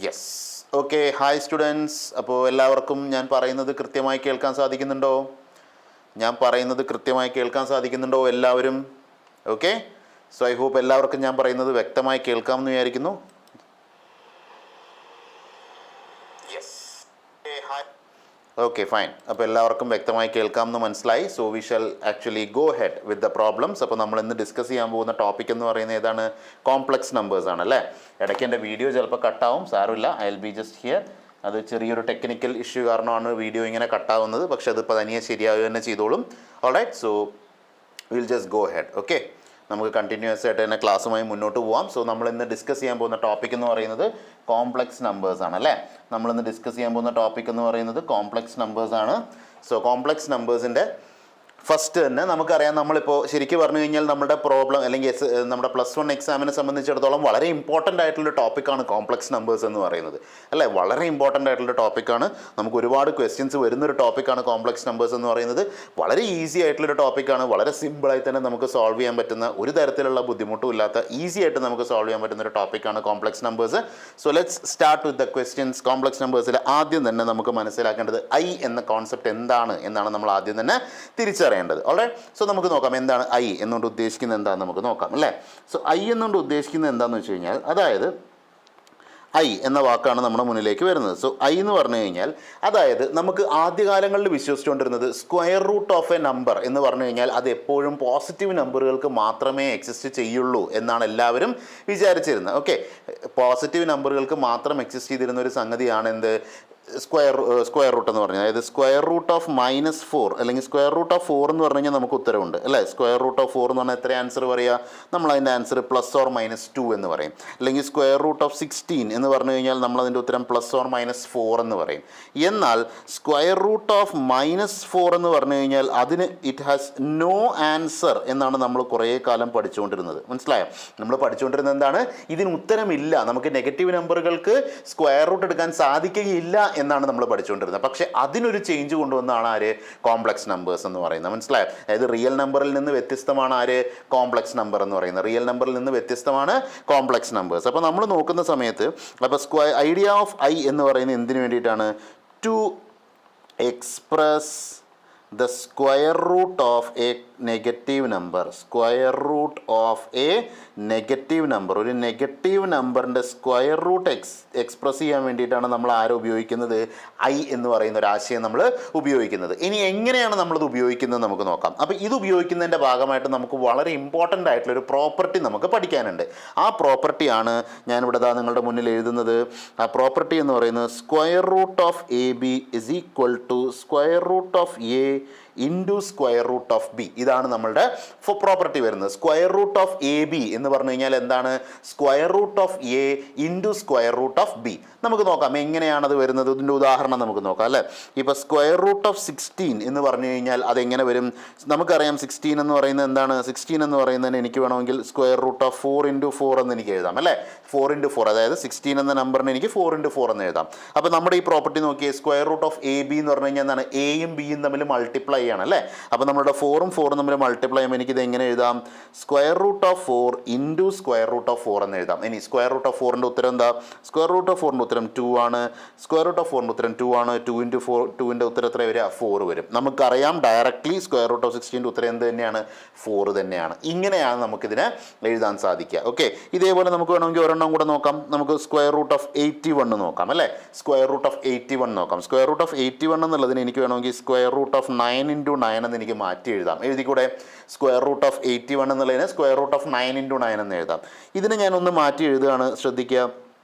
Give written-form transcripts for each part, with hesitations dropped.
Yes. Okay, hi students. അപ്പോൾ എല്ലാവർക്കും ഞാൻ പറയുന്നത് കൃത്യമായി കേൾക്കാൻ സാധിക്കുന്നുണ്ടോ? എല്ലാവരും? ഓക്കെ, സോ ഐ ഹോപ്പ് എല്ലാവർക്കും ഞാൻ പറയുന്നത് വ്യക്തമായി കേൾക്കാമെന്ന് വിചാരിക്കുന്നു. Okay, fine. അപ്പോൾ എല്ലാവർക്കും വ്യക്തമായി കേൾക്കാമെന്ന് മനസ്സിലായി. So we shall actually go head with the problems. അപ്പോൾ നമ്മൾ ഇന്ന് ഡിസ്കസ് ചെയ്യാൻ പോകുന്ന ടോപ്പിക് എന്ന് പറയുന്നത് ഏതാണ്? കോംപ്ലക്സ് നമ്പേഴ്സ് ആണ് അല്ലേ. ഇടയ്ക്ക് എൻ്റെ വീഡിയോ ചിലപ്പോൾ കട്ടാവും, സാരമില്ല, I will be just here. അത് ചെറിയൊരു ടെക്നിക്കൽ ഇഷ്യൂ കാരണമാണ് വീഡിയോ ഇങ്ങനെ കട്ടാവുന്നത്, പക്ഷേ അത് തനിയെ ശരിയാവുക തന്നെ ചെയ്തോളും. Alright, so will just go head. Okay, നമുക്ക് കണ്ടിന്യൂസ് ആയിട്ട് തന്നെ ക്ലാസ്സുമായി മുന്നോട്ട് പോകാം. സോ നമ്മളിന്ന് ഡിസ്കസ് ചെയ്യാൻ പോകുന്ന ടോപ്പിക് എന്ന് പറയുന്നത് കോംപ്ലക്സ് നമ്പേഴ്സ് ആണ് അല്ലേ. നമ്മളിന്ന് ഡിസ്കസ് ചെയ്യാൻ പോകുന്ന ടോപ്പിക് എന്ന് പറയുന്നത് കോംപ്ലക്സ് നമ്പേഴ്സ് ആണ്. സോ കോംപ്ലക്സ് നമ്പേഴ്സിൻ്റെ ഫസ്റ്റ് തന്നെ നമുക്കറിയാം, നമ്മളിപ്പോൾ ശരിക്കും പറഞ്ഞു കഴിഞ്ഞാൽ നമ്മുടെ പ്രോബ്ലം അല്ലെങ്കിൽ നമ്മുടെ +1 എക്സാമിനെ സംബന്ധിച്ചിടത്തോളം വളരെ ഇമ്പോർട്ടൻ്റ് ആയിട്ടുള്ള ടോപ്പിക്കാണ് കോംപ്ലക്സ് നമ്പേഴ്സ് എന്ന് പറയുന്നത് അല്ലേ. വളരെ ഇമ്പോർട്ടൻ്റ് ആയിട്ടുള്ള ടോപ്പിക്കാണ്. നമുക്ക് ഒരുപാട് ക്വസ്റ്റ്യൻസ് വരുന്നൊരു ടോപ്പിക്കാണ് കോംപ്ലക്സ് നമ്പേഴ്സ് എന്ന് പറയുന്നത്. വളരെ ഈസി ആയിട്ടുള്ളൊരു ടോപ്പിക്കാണ്. വളരെ സിമ്പിളായി തന്നെ നമുക്ക് സോൾവ് ചെയ്യാൻ പറ്റുന്ന, ഒരു തരത്തിലുള്ള ബുദ്ധിമുട്ടും ഇല്ലാത്ത, ഈസി ആയിട്ട് നമുക്ക് സോൾവ് ചെയ്യാൻ പറ്റുന്ന ഒരു ടോപ്പിക്കാണ് complex numbers. So let's start with the questions. Complex നമ്പേഴ്സിൽ ആദ്യം തന്നെ നമുക്ക് മനസ്സിലാക്കേണ്ടത് ഐ എന്ന കോൺസെപ്റ്റ് എന്താണ് എന്നാണ് നമ്മൾ ആദ്യം തന്നെ തിരിച്ചറിയേണ്ടത്. ഓൾറൈറ്റ്, സോ നമുക്ക് നോക്കാം എന്താണ് ഐ എന്നുകൊണ്ട് ഉദ്ദേശിക്കുന്നത് എന്താണെന്ന് നമുക്ക് നോക്കാം അല്ലേ. സോ ഐ എന്നുകൊണ്ട് ഉദ്ദേശിക്കുന്നത് എന്താണെന്ന് വെച്ച് കഴിഞ്ഞാൽ, അതായത് ഐ എന്ന വാക്കാണ് നമ്മുടെ മുന്നിലേക്ക് വരുന്നത്. സോ ഐ എന്ന് പറഞ്ഞു കഴിഞ്ഞാൽ, അതായത് നമുക്ക് ആദ്യകാലങ്ങളിൽ വിശ്വസിച്ചുകൊണ്ടിരുന്നത് square root of a number എന്ന് പറഞ്ഞു കഴിഞ്ഞാൽ അത് എപ്പോഴും പോസിറ്റീവ് നമ്പറുകൾക്ക് മാത്രമേ എക്സിസ്റ്റ് ചെയ്യുള്ളൂ എന്നാണ് എല്ലാവരും വിചാരിച്ചിരുന്നത്. ഓക്കെ, പോസിറ്റീവ് നമ്പറുകൾക്ക് മാത്രം എക്സിസ്റ്റ് ചെയ്തിരുന്ന ഒരു സംഗതിയാണ് എന്ത്? സ്ക്വയർ റൂട്ട് എന്ന് പറഞ്ഞാൽ, അതായത് സ്ക്വയർ റൂട്ട് ഓഫ് -4 അല്ലെങ്കിൽ സ്ക്വയർ റൂട്ട് ഓഫ് 4 എന്ന് പറഞ്ഞു കഴിഞ്ഞാൽ നമുക്ക് ഉത്തരവുണ്ട് അല്ലേ. സ്ക്വയർ റൂട്ട് ഓഫ് 4 എന്ന് പറഞ്ഞാൽ എത്ര ആൻസർ പറയുക? നമ്മൾ അതിൻ്റെ ആൻസർ +or-2 എന്ന് പറയും. അല്ലെങ്കിൽ സ്ക്വയർ റൂട്ട് ഓഫ് 16 എന്ന് പറഞ്ഞു കഴിഞ്ഞാൽ നമ്മൾ അതിൻ്റെ ഉത്തരം +or-4 എന്ന് പറയും. എന്നാൽ സ്ക്വയർ റൂട്ട് ഓഫ് -4 എന്ന് പറഞ്ഞു കഴിഞ്ഞാൽ അതിന് ഇറ്റ് ഹാസ് നോ ആൻസർ എന്നാണ് നമ്മൾ കുറേ കാലം പഠിച്ചുകൊണ്ടിരുന്നത്. മനസ്സിലായോ? നമ്മൾ പഠിച്ചുകൊണ്ടിരുന്നത് എന്താണ്? ഇതിന് ഉത്തരമില്ല, നമുക്ക് നെഗറ്റീവ് നമ്പറുകൾക്ക് സ്ക്വയർ റൂട്ട് എടുക്കാൻ സാധിക്കുകയില്ല എന്നാണ് നമ്മൾ പഠിച്ചുകൊണ്ടിരുന്നത്. പക്ഷേ അതിനൊരു ചേഞ്ച് കൊണ്ടുവന്നാണ് ആര്? കോംപ്ലക്സ് നമ്പേഴ്സ് എന്ന് പറയുന്നത്. മനസ്സിലായോ? അതായത് റിയൽ നമ്പറിൽ നിന്ന് വ്യത്യസ്തമാണ് ആര്? കോംപ്ലക്സ് നമ്പർ എന്ന് പറയുന്നത്. റിയൽ നമ്പറിൽ നിന്ന് വ്യത്യസ്തമാണ് കോംപ്ലക്സ് നമ്പേഴ്സ്. അപ്പോൾ നമ്മൾ നോക്കുന്ന സമയത്ത് അപ്പോൾ ഐഡിയ ഓഫ് ഐ എന്ന് പറയുന്നത് എന്തിനു വേണ്ടിയിട്ടാണ്? To express the square root of a negative number. Square root of a negative number, ഒരു നെഗറ്റീവ് നമ്പറിൻ്റെ സ്ക്വയർ റൂട്ട് എക്സ്പ്രസ് ചെയ്യാൻ വേണ്ടിയിട്ടാണ് നമ്മൾ ആരും ഉപയോഗിക്കുന്നത്? ഐ എന്ന് പറയുന്ന ഒരു ആശയം നമ്മൾ ഉപയോഗിക്കുന്നത്. ഇനി എങ്ങനെയാണ് നമ്മളത് ഉപയോഗിക്കുന്നത് നമുക്ക് നോക്കാം. അപ്പോൾ ഇത് ഉപയോഗിക്കുന്നതിൻ്റെ ഭാഗമായിട്ട് നമുക്ക് വളരെ ഇമ്പോർട്ടൻ്റ് ആയിട്ടുള്ളൊരു പ്രോപ്പർട്ടി നമുക്ക് പഠിക്കാനുണ്ട്. ആ പ്രോപ്പർട്ടിയാണ് ഞാനിവിടെ നിങ്ങളുടെ മുന്നിൽ എഴുതുന്നത്. ആ പ്രോപ്പർട്ടി എന്ന് പറയുന്നത് square root of A B is equal to square root of A into square root of B. ഇതാണ് നമ്മളുടെ പ്രോപ്പർട്ടി വരുന്നത്. Square root of A B എന്ന് പറഞ്ഞു കഴിഞ്ഞാൽ എന്താണ്? Square root of A into square root of B. നമുക്ക് നോക്കാം എങ്ങനെയാണത് വരുന്നത്. ഇതിൻ്റെ ഉദാഹരണം നമുക്ക് നോക്കാം അല്ലേ. ഇപ്പോൾ സ്ക്വയർ റൂട്ട് ഓഫ് 16 എന്ന് പറഞ്ഞു കഴിഞ്ഞാൽ അതെങ്ങനെ വരും? നമുക്കറിയാം 16 എന്ന് പറയുന്നത് എന്താണ്? 16 എന്ന് പറയുന്നതിന് എനിക്ക് വേണമെങ്കിൽ സ്ക്വയർ റൂട്ട് ഓഫ് 4 × 4 എന്ന് എനിക്ക് എഴുതാം അല്ലേ. 4 × 4, അതായത് 16 എന്ന നമ്പറിന് എനിക്ക് 4 × 4 എന്ന് എഴുതാം. അപ്പോൾ നമ്മുടെ ഈ പ്രോപ്പർട്ടി നോക്കിയേ, square root of A B എന്ന് പറഞ്ഞു കഴിഞ്ഞാൽ എന്താണ്? എയും ബിയും തമ്മിൽ മൾട്ടിപ്ലൈ ആണ് അല്ലേ. അപ്പോൾ നമ്മുടെ 4ഉം 4ഉം തമ്മിൽ മൾട്ടിപ്ലൈ ചെയ്യുമ്പോൾ എനിക്കിത് എങ്ങനെ എഴുതാം? Square root of 4 into square root of 4 എന്ന് എഴുതാം. ഇനി സ്ക്വയർ റൂട്ട് ഓഫ് 4ൻ്റെ ഉത്തരം എന്താ? സ്ക്വയർ റൂട്ട് ഓഫ് 4ൻ്റെ ഉത്തരം 2 ആണ്. സ്ക്വയർ റൂട്ട് ഓഫ് 4ൻ്റെ ഉത്തരം 2 ആണ്. 2 × 4, 2ൻ്റെ ഉത്തരം എത്ര വരിക? 4 വരും. നമുക്കറിയാം ഡയറക്റ്റ്ലി സ്ക്വയർ റൂട്ട് ഓഫ് 16ൻ്റെ ഉത്തരം എന്ത് തന്നെയാണ്? 4 തന്നെയാണ്. ഇങ്ങനെയാണ് നമുക്കിതിനെ എഴുതാൻ സാധിക്കുക. ഓക്കെ, ഇതേപോലെ നമുക്ക് വേണമെങ്കിൽ ഒരെണ്ണം കൂടെ നോക്കാം. നമുക്ക് സ്ക്വയർ റൂട്ട് ഓഫ് 81 നോക്കാം അല്ലേ. സ്ക്വയർ റൂട്ട് ഓഫ് 81 നോക്കാം. സ്ക്വയർ റൂട്ട് ഓഫ് 81 എന്നുള്ളതിന് എനിക്ക് വേണമെങ്കിൽ സ്ക്വയർ റൂട്ട് ഓഫ് 9 × 9 എന്ന് എനിക്ക് മാറ്റി എഴുതാം. എഴുതിക്കൂടെ? സ്ക്വയർ റൂട്ട് ഓഫ് 81 എന്നുള്ളതിന് സ്ക്വയർ റൂട്ട് ഓഫ് 9 × 9 എന്ന് എഴുതാം. ഇതിനെ ഞാനൊന്ന് മാറ്റി എഴുതുകയാണ്, ശ്രദ്ധിക്കുക.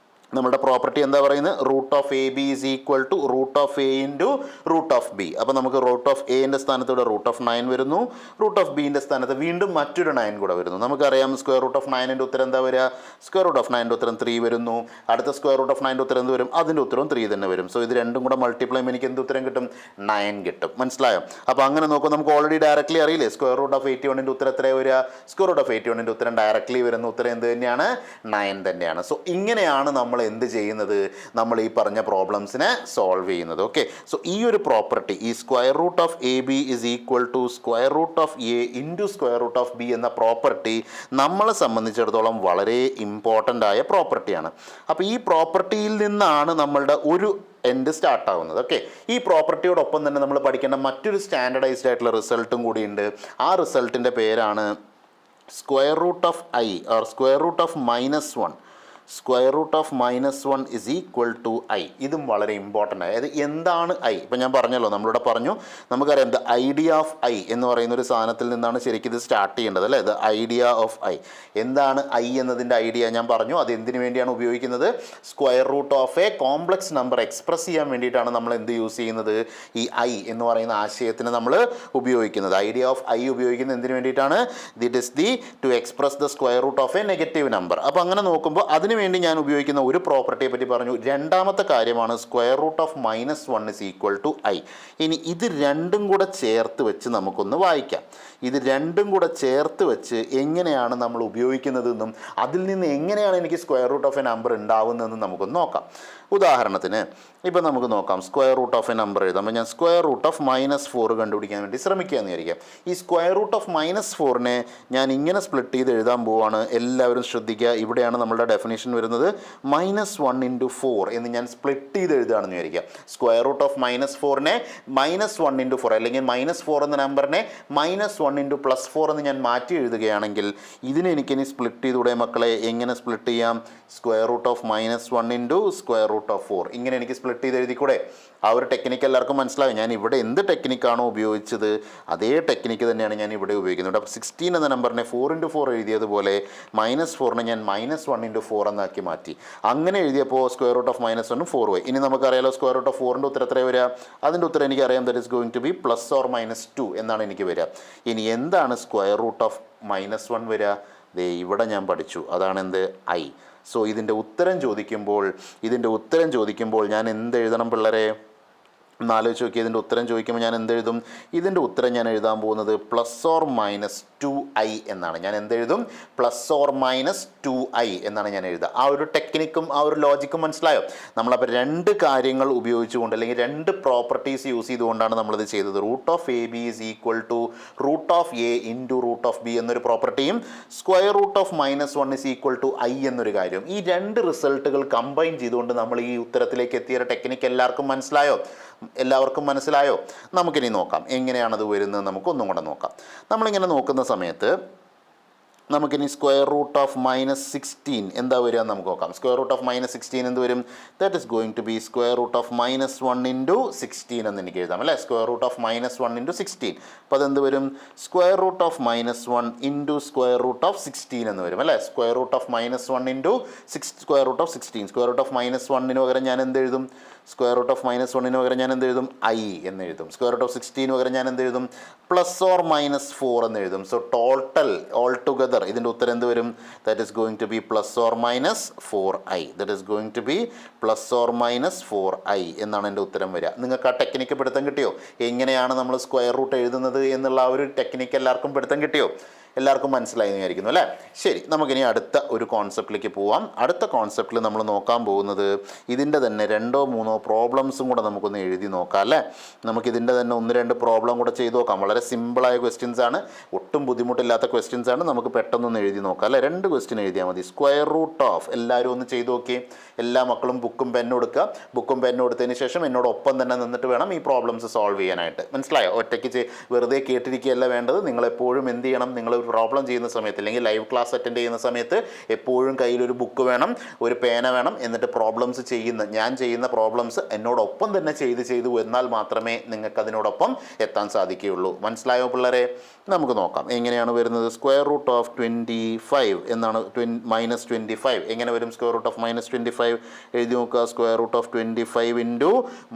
നമ്മുടെ പ്രോപ്പർട്ടി എന്താ പറയുന്നത്? Root of A B is equal to root of A into root of B. അപ്പോൾ നമുക്ക് റൂട്ട് ഓഫ് എൻ്റെ സ്ഥാനത്ത് ഇവിടെ റൂട്ട് ഓഫ് 9 വരുന്നു. റൂട്ട് ഓഫ് ബിൻ്റെ സ്ഥാനത്ത് വീണ്ടും മറ്റൊരു 9 കൂടെ വരുന്നു. നമുക്കറിയാം സ്ക്വയർ റൂട്ട് ഓഫ് 9ൻ്റെ ഉത്തരം എന്താ വരിക? സ്ക്വയർ റൂട്ട് ഓഫ് 9ൻ്റെ ഉത്തരം 3 വരുന്നു. അടുത്ത സ്ക്വയർ റൂട്ട് ഓഫ് 9ൻ്റെ ഉത്തരം എന്ത് വരും? അതിൻ്റെ ഉത്തരവും 3 തന്നെ വരും. സോ ഇത് രണ്ടും കൂടെ മൾട്ടിപ്ലൈ ചെയ്യുമ്പോൾ എനിക്ക് എന്ത് ഉത്തരം കിട്ടും? 9 കിട്ടും. മനസ്സിലായോ? അപ്പോൾ അങ്ങനെ നോക്കുമ്പോൾ നമുക്ക് ഓൾറെഡി ഡയറക്റ്റ്ലി അറിയില്ലേ സ്ക്വയർ റൂട്ട് ഓഫ് 81ൻ്റെ ഉത്തരം എത്രയാണ് വരിക? സ്ക്വയർ റൂട്ട് ഓഫ് 81ൻ്റെ ഉത്തരം ഡയറക്റ്റ്ലി വരുന്ന ഉത്തരം എന്ത് തന്നെയാണ്? 9 തന്നെയാണ്. സോ ഇങ്ങനെയാണ് നമ്മൾ എന്ത് ചെയ്യുന്നത്, നമ്മൾ ഈ പറഞ്ഞ പ്രോബ്ലംസിനെ സോൾവ് ചെയ്യുന്നത്. ഓക്കെ, സോ ഈ ഒരു പ്രോപ്പർട്ടി, ഈ square root of A B is equal to square root of A into square root of B എന്ന പ്രോപ്പർട്ടി നമ്മളെ സംബന്ധിച്ചിടത്തോളം വളരെ ഇമ്പോർട്ടൻ്റ് ആയ പ്രോപ്പർട്ടിയാണ്. അപ്പോൾ ഈ പ്രോപ്പർട്ടിയിൽ നിന്നാണ് നമ്മളുടെ ഒരു എൻഡ് സ്റ്റാർട്ട് ആവുന്നത്. ഓക്കെ, ഈ പ്രോപ്പർട്ടിയോടൊപ്പം തന്നെ നമ്മൾ പഠിക്കേണ്ട മറ്റൊരു സ്റ്റാൻഡർഡൈസ്ഡ് ആയിട്ടുള്ള റിസൾട്ടും കൂടിയുണ്ട്. ആ റിസൾട്ടിൻ്റെ പേരാണ് square root of I or square root of -1. Square root of -1 is equal to I. ഇതും വളരെ ഇമ്പോർട്ടൻ്റ് ആയി. അതായത് എന്താണ് ഐ? ഇപ്പം ഞാൻ പറഞ്ഞല്ലോ, നമ്മളിവിടെ പറഞ്ഞു, നമുക്കറിയാം ദ ഐഡിയ ഓഫ് ഐ എന്ന് പറയുന്ന ഒരു സാധനത്തിൽ നിന്നാണ് ശരിക്കും ഇത് സ്റ്റാർട്ട് ചെയ്യേണ്ടത് അല്ലേ. ദ ഐഡിയ ഓഫ് ഐ, എന്താണ് ഐ എന്നതിൻ്റെ ഐഡിയ ഞാൻ പറഞ്ഞു. അത് എന്തിനു വേണ്ടിയാണ് ഉപയോഗിക്കുന്നത്? Square root of a complex number express ചെയ്യാൻ വേണ്ടിയിട്ടാണ് നമ്മൾ എന്ത് യൂസ് ചെയ്യുന്നത്? ഈ ഐ എന്ന് പറയുന്ന ആശയത്തിന് നമ്മൾ ഉപയോഗിക്കുന്നത്. ഐഡിയ ഓഫ് ഐ ഉപയോഗിക്കുന്നത് എന്തിനു വേണ്ടിയിട്ടാണ്? That is the to express the square root of a negative number. അപ്പോൾ അങ്ങനെ നോക്കുമ്പോൾ അതിന് വേണ്ടി ഞാൻ ഉപയോഗിക്കുന്ന ഒരു പ്രോപ്പർട്ടിയെ പറ്റി പറഞ്ഞു. രണ്ടാമത്തെ കാര്യമാണ് square root of -1 is equal to I. ഇനി ഇത് രണ്ടും കൂടെ ചേർത്ത് വെച്ച് നമുക്കൊന്ന് വായിക്കാം. ഇത് രണ്ടും കൂടെ ചേർത്ത് വെച്ച് എങ്ങനെയാണ് നമ്മൾ ഉപയോഗിക്കുന്നതെന്നും അതിൽ നിന്ന് എങ്ങനെയാണ് എനിക്ക് square root of a number ഉണ്ടാവുന്നതെന്നും നമുക്കൊന്ന് നോക്കാം. ഉദാഹരണത്തിന് ഇപ്പം നമുക്ക് നോക്കാം, square root of a number എഴുതാം. ഞാൻ സ്ക്വയർ റൂട്ട് ഓഫ് -4 കണ്ടുപിടിക്കാൻ വേണ്ടി ശ്രമിക്കുകയെന്ന് വിചാരിക്കാം. ഈ സ്ക്വയർ റൂട്ട് ഓഫ് -4നെ ഞാൻ ഇങ്ങനെ സ്പ്ലിറ്റ് ചെയ്ത് എഴുതാൻ പോവാണ്. എല്ലാവരും ശ്രദ്ധിക്കുക, ഇവിടെയാണ് നമ്മളുടെ ഡെഫിനേഷൻ വരുന്നത്. -1 × 4 എന്ന് ഞാൻ സ്പ്ലിറ്റ് ചെയ്ത് എഴുതുകയാണെന്ന് വിചാരിക്കാം. സ്ക്വയർ റൂട്ട് ഓഫ് -4നെ -1 × 4 അല്ലെങ്കിൽ -4 എന്ന നമ്പറിനെ -1 × +4 എന്ന് ഞാൻ മാറ്റി എഴുതുകയാണെങ്കിൽ ഇതിനെ എനിക്കിനി സ്പ്ലിറ്റ് ചെയ്തൂടെ മക്കളെ? എങ്ങനെ സ്പ്ലിറ്റ് ചെയ്യാം? Square root of -1 × square root of 4 ഇങ്ങനെ എനിക്ക് സ്പ്ലിറ്റ് ചെയ്ത് എഴുതിക്കൂടെ? ആ ഒരു ടെക്നിക്ക് എല്ലാവർക്കും മനസ്സിലാവും. ഞാൻ ഇവിടെ എന്ത് ടെക്നിക്കാണോ ഉപയോഗിച്ചത് അതേ ടെക്നിക്ക് തന്നെയാണ് ഞാൻ ഇവിടെ ഉപയോഗിക്കുന്നത്. അപ്പോൾ 16 എന്ന നമ്പറിനെ 4 × 4 എഴുതിയതുപോലെ -4നെ ഞാൻ -1 × 4 എന്നാക്കി മാറ്റി. അങ്ങനെ എഴുതിയപ്പോൾ സ്ക്വയർ റൂട്ട് ഓഫ് -1 4 ഇനി നമുക്കറിയാലോ സ്ക്വയർ റൂട്ട് ഓഫ് 4ൻ്റെ ഉത്തരം എത്രയാണ് വരിക? അതിൻ്റെ ഉത്തരം എനിക്കറിയാം, that is going to be +or-2 എന്നാണ് എനിക്ക് വരിക. ഇനി എന്താണ് സ്ക്വയർ റൂട്ട് ഓഫ് -1 വരിക? ദേ ഇവിടെ ഞാൻ പഠിച്ചു, അതാണ് എന്ത്? ഐ. സോ ഇതിൻ്റെ ഉത്തരം ചോദിക്കുമ്പോൾ ഞാൻ എന്ത് എഴുതണം പിള്ളേരെ? എന്നാലോചിച്ച് നോക്കി. ഇതിൻ്റെ ഉത്തരം ചോദിക്കുമ്പോൾ ഞാൻ എന്തെഴുതും? ഇതിൻ്റെ ഉത്തരം ഞാൻ എഴുതാൻ പോകുന്നത് +or-2i എന്നാണ്. ഞാൻ എന്തെഴുതും? +or-2i എന്നാണ് ഞാൻ എഴുതുക. ആ ഒരു ടെക്നിക്കും ആ ഒരു ലോജിക്കും മനസ്സിലായോ? നമ്മളപ്പോൾ രണ്ട് കാര്യങ്ങൾ ഉപയോഗിച്ചുകൊണ്ട് അല്ലെങ്കിൽ രണ്ട് പ്രോപ്പർട്ടീസ് യൂസ് ചെയ്തുകൊണ്ടാണ് നമ്മളിത് ചെയ്തത്. Root of A B is equal to root of A into root of b എന്നൊരു പ്രോപ്പർട്ടിയും square root of -1 is equal to i എന്നൊരു കാര്യം. ഈ രണ്ട് റിസൾട്ടുകൾ കമ്പൈൻ ചെയ്തുകൊണ്ട് നമ്മൾ ഈ ഉത്തരത്തിലേക്ക് എത്തിയ ടെക്നിക്ക് എല്ലാവർക്കും മനസ്സിലായോ? നമുക്കിനി നോക്കാം എങ്ങനെയാണത് വരുന്നത്. നമുക്കൊന്നും കൂടെ നോക്കാം. നമ്മളിങ്ങനെ നോക്കുന്ന സമയത്ത് നമുക്കിനി സ്ക്വയർ റൂട്ട് ഓഫ് -16 എന്താ വരിക എന്ന് നമുക്ക് നോക്കാം. സ്ക്വയർ റൂട്ട് ഓഫ് -16 എന്ത് വരും? That is going to be square root of -1 × 16 എന്ന് എനിക്ക് എഴുതാം അല്ലേ. Square root of -1 × 16. അപ്പോൾ അതെന്ത് വരും? Square root of -1 × square root of 16 എന്ന് വരും അല്ലേ. Square root of -1 × square root of 16. Square root of -1 പകരം ഞാൻ എന്ത് എഴുതും? സ്ക്വയർ റൂട്ട് ഓഫ് -1 പകരം ഞാൻ എന്ത് എഴുതും? ഐ എന്ന് എഴുതും. സ്ക്വയർ റൂട്ട് ഓഫ് 16 പകരം ഞാൻ എന്ത് എഴുതും? +or-4 എന്ന് എഴുതും. സോ ടോട്ടൽ ഓൾ ടുഗദർ ഇതിൻ്റെ ഉത്തരം എന്ത് വരും? That is going to be +or-4i. That is going to be +or-4i എന്നാണ് എൻ്റെ ഉത്തരം വരിക. നിങ്ങൾക്ക് ആ ടെക്നിക്ക് പിടുത്തം കിട്ടിയോ? എങ്ങനെയാണ് നമ്മൾ സ്ക്വയർ റൂട്ട് എഴുതുന്നത് എന്നുള്ള ആ ഒരു ടെക്നിക്ക് എല്ലാവർക്കും പിടുത്തം കിട്ടിയോ? എല്ലാവർക്കും മനസ്സിലായി എന്ന് വിചാരിക്കുന്നു അല്ലേ. ശരി, നമുക്കിനി അടുത്ത ഒരു കോൺസെപ്റ്റിലേക്ക് പോവാം. അടുത്ത കോൺസെപ്റ്റിൽ നമ്മൾ നോക്കാൻ പോകുന്നത് ഇതിൻ്റെ തന്നെ 2-3 പ്രോബ്ലംസും കൂടെ നമുക്കൊന്ന് എഴുതി നോക്കാം അല്ലേ. നമുക്കിതിൻ്റെ തന്നെ 1-2 പ്രോബ്ലം കൂടെ ചെയ്ത് നോക്കാം. വളരെ സിമ്പിളായ ക്വസ്റ്റ്യൻസ് ആണ്, ഒട്ടും ബുദ്ധിമുട്ടില്ലാത്ത ക്വസ്റ്റ്യൻസ് ആണ്. നമുക്ക് പെട്ടെന്നൊന്ന് എഴുതി നോക്കാം അല്ലേ. 2 ക്വസ്റ്റ്യൻ എഴുതിയാൽ മതി. സ്ക്വയർ റൂട്ട് ഓഫ്, എല്ലാവരും ഒന്ന് ചെയ്ത് നോക്കി. എല്ലാ മക്കളും ബുക്കും പെന്നും എടുക്കുക. ബുക്കും പെന്നും എടുത്തതിന് ശേഷം എന്നോടൊപ്പം തന്നെ നിന്നിട്ട് വേണം ഈ പ്രോബ്ലംസ് സോൾവ് ചെയ്യാനായിട്ട്. മനസ്സിലായോ? ഒറ്റയ്ക്ക് വെറുതെ കേട്ടിരിക്കുകയല്ല വേണ്ടത്. നിങ്ങളെപ്പോഴും എന്ത് ചെയ്യണം? നിങ്ങൾ പ്രോബ്ലം ചെയ്യുന്ന സമയത്ത് അല്ലെങ്കിൽ ലൈവ് ക്ലാസ് അറ്റൻഡ് ചെയ്യുന്ന സമയത്ത് എപ്പോഴും കയ്യിലൊരു ബുക്ക് വേണം, ഒരു പേന വേണം. എന്നിട്ട് ഞാൻ ചെയ്യുന്ന പ്രോബ്ലംസ് എന്നോടൊപ്പം തന്നെ ചെയ്ത് എന്നാൽ മാത്രമേ നിങ്ങൾക്ക് അതിനോടൊപ്പം എത്താൻ സാധിക്കുകയുള്ളൂ. മനസ്സിലായോ പിള്ളേരെ? നമുക്ക് നോക്കാം എങ്ങനെയാണ് വരുന്നത്. സ്ക്വയർ റൂട്ട് ഓഫ് 25 എന്നാണ്. -25 എങ്ങനെ വരും? സ്ക്വയർ റൂട്ട് ഓഫ് -25 എഴുതി നോക്കുക. Square root of 25 ×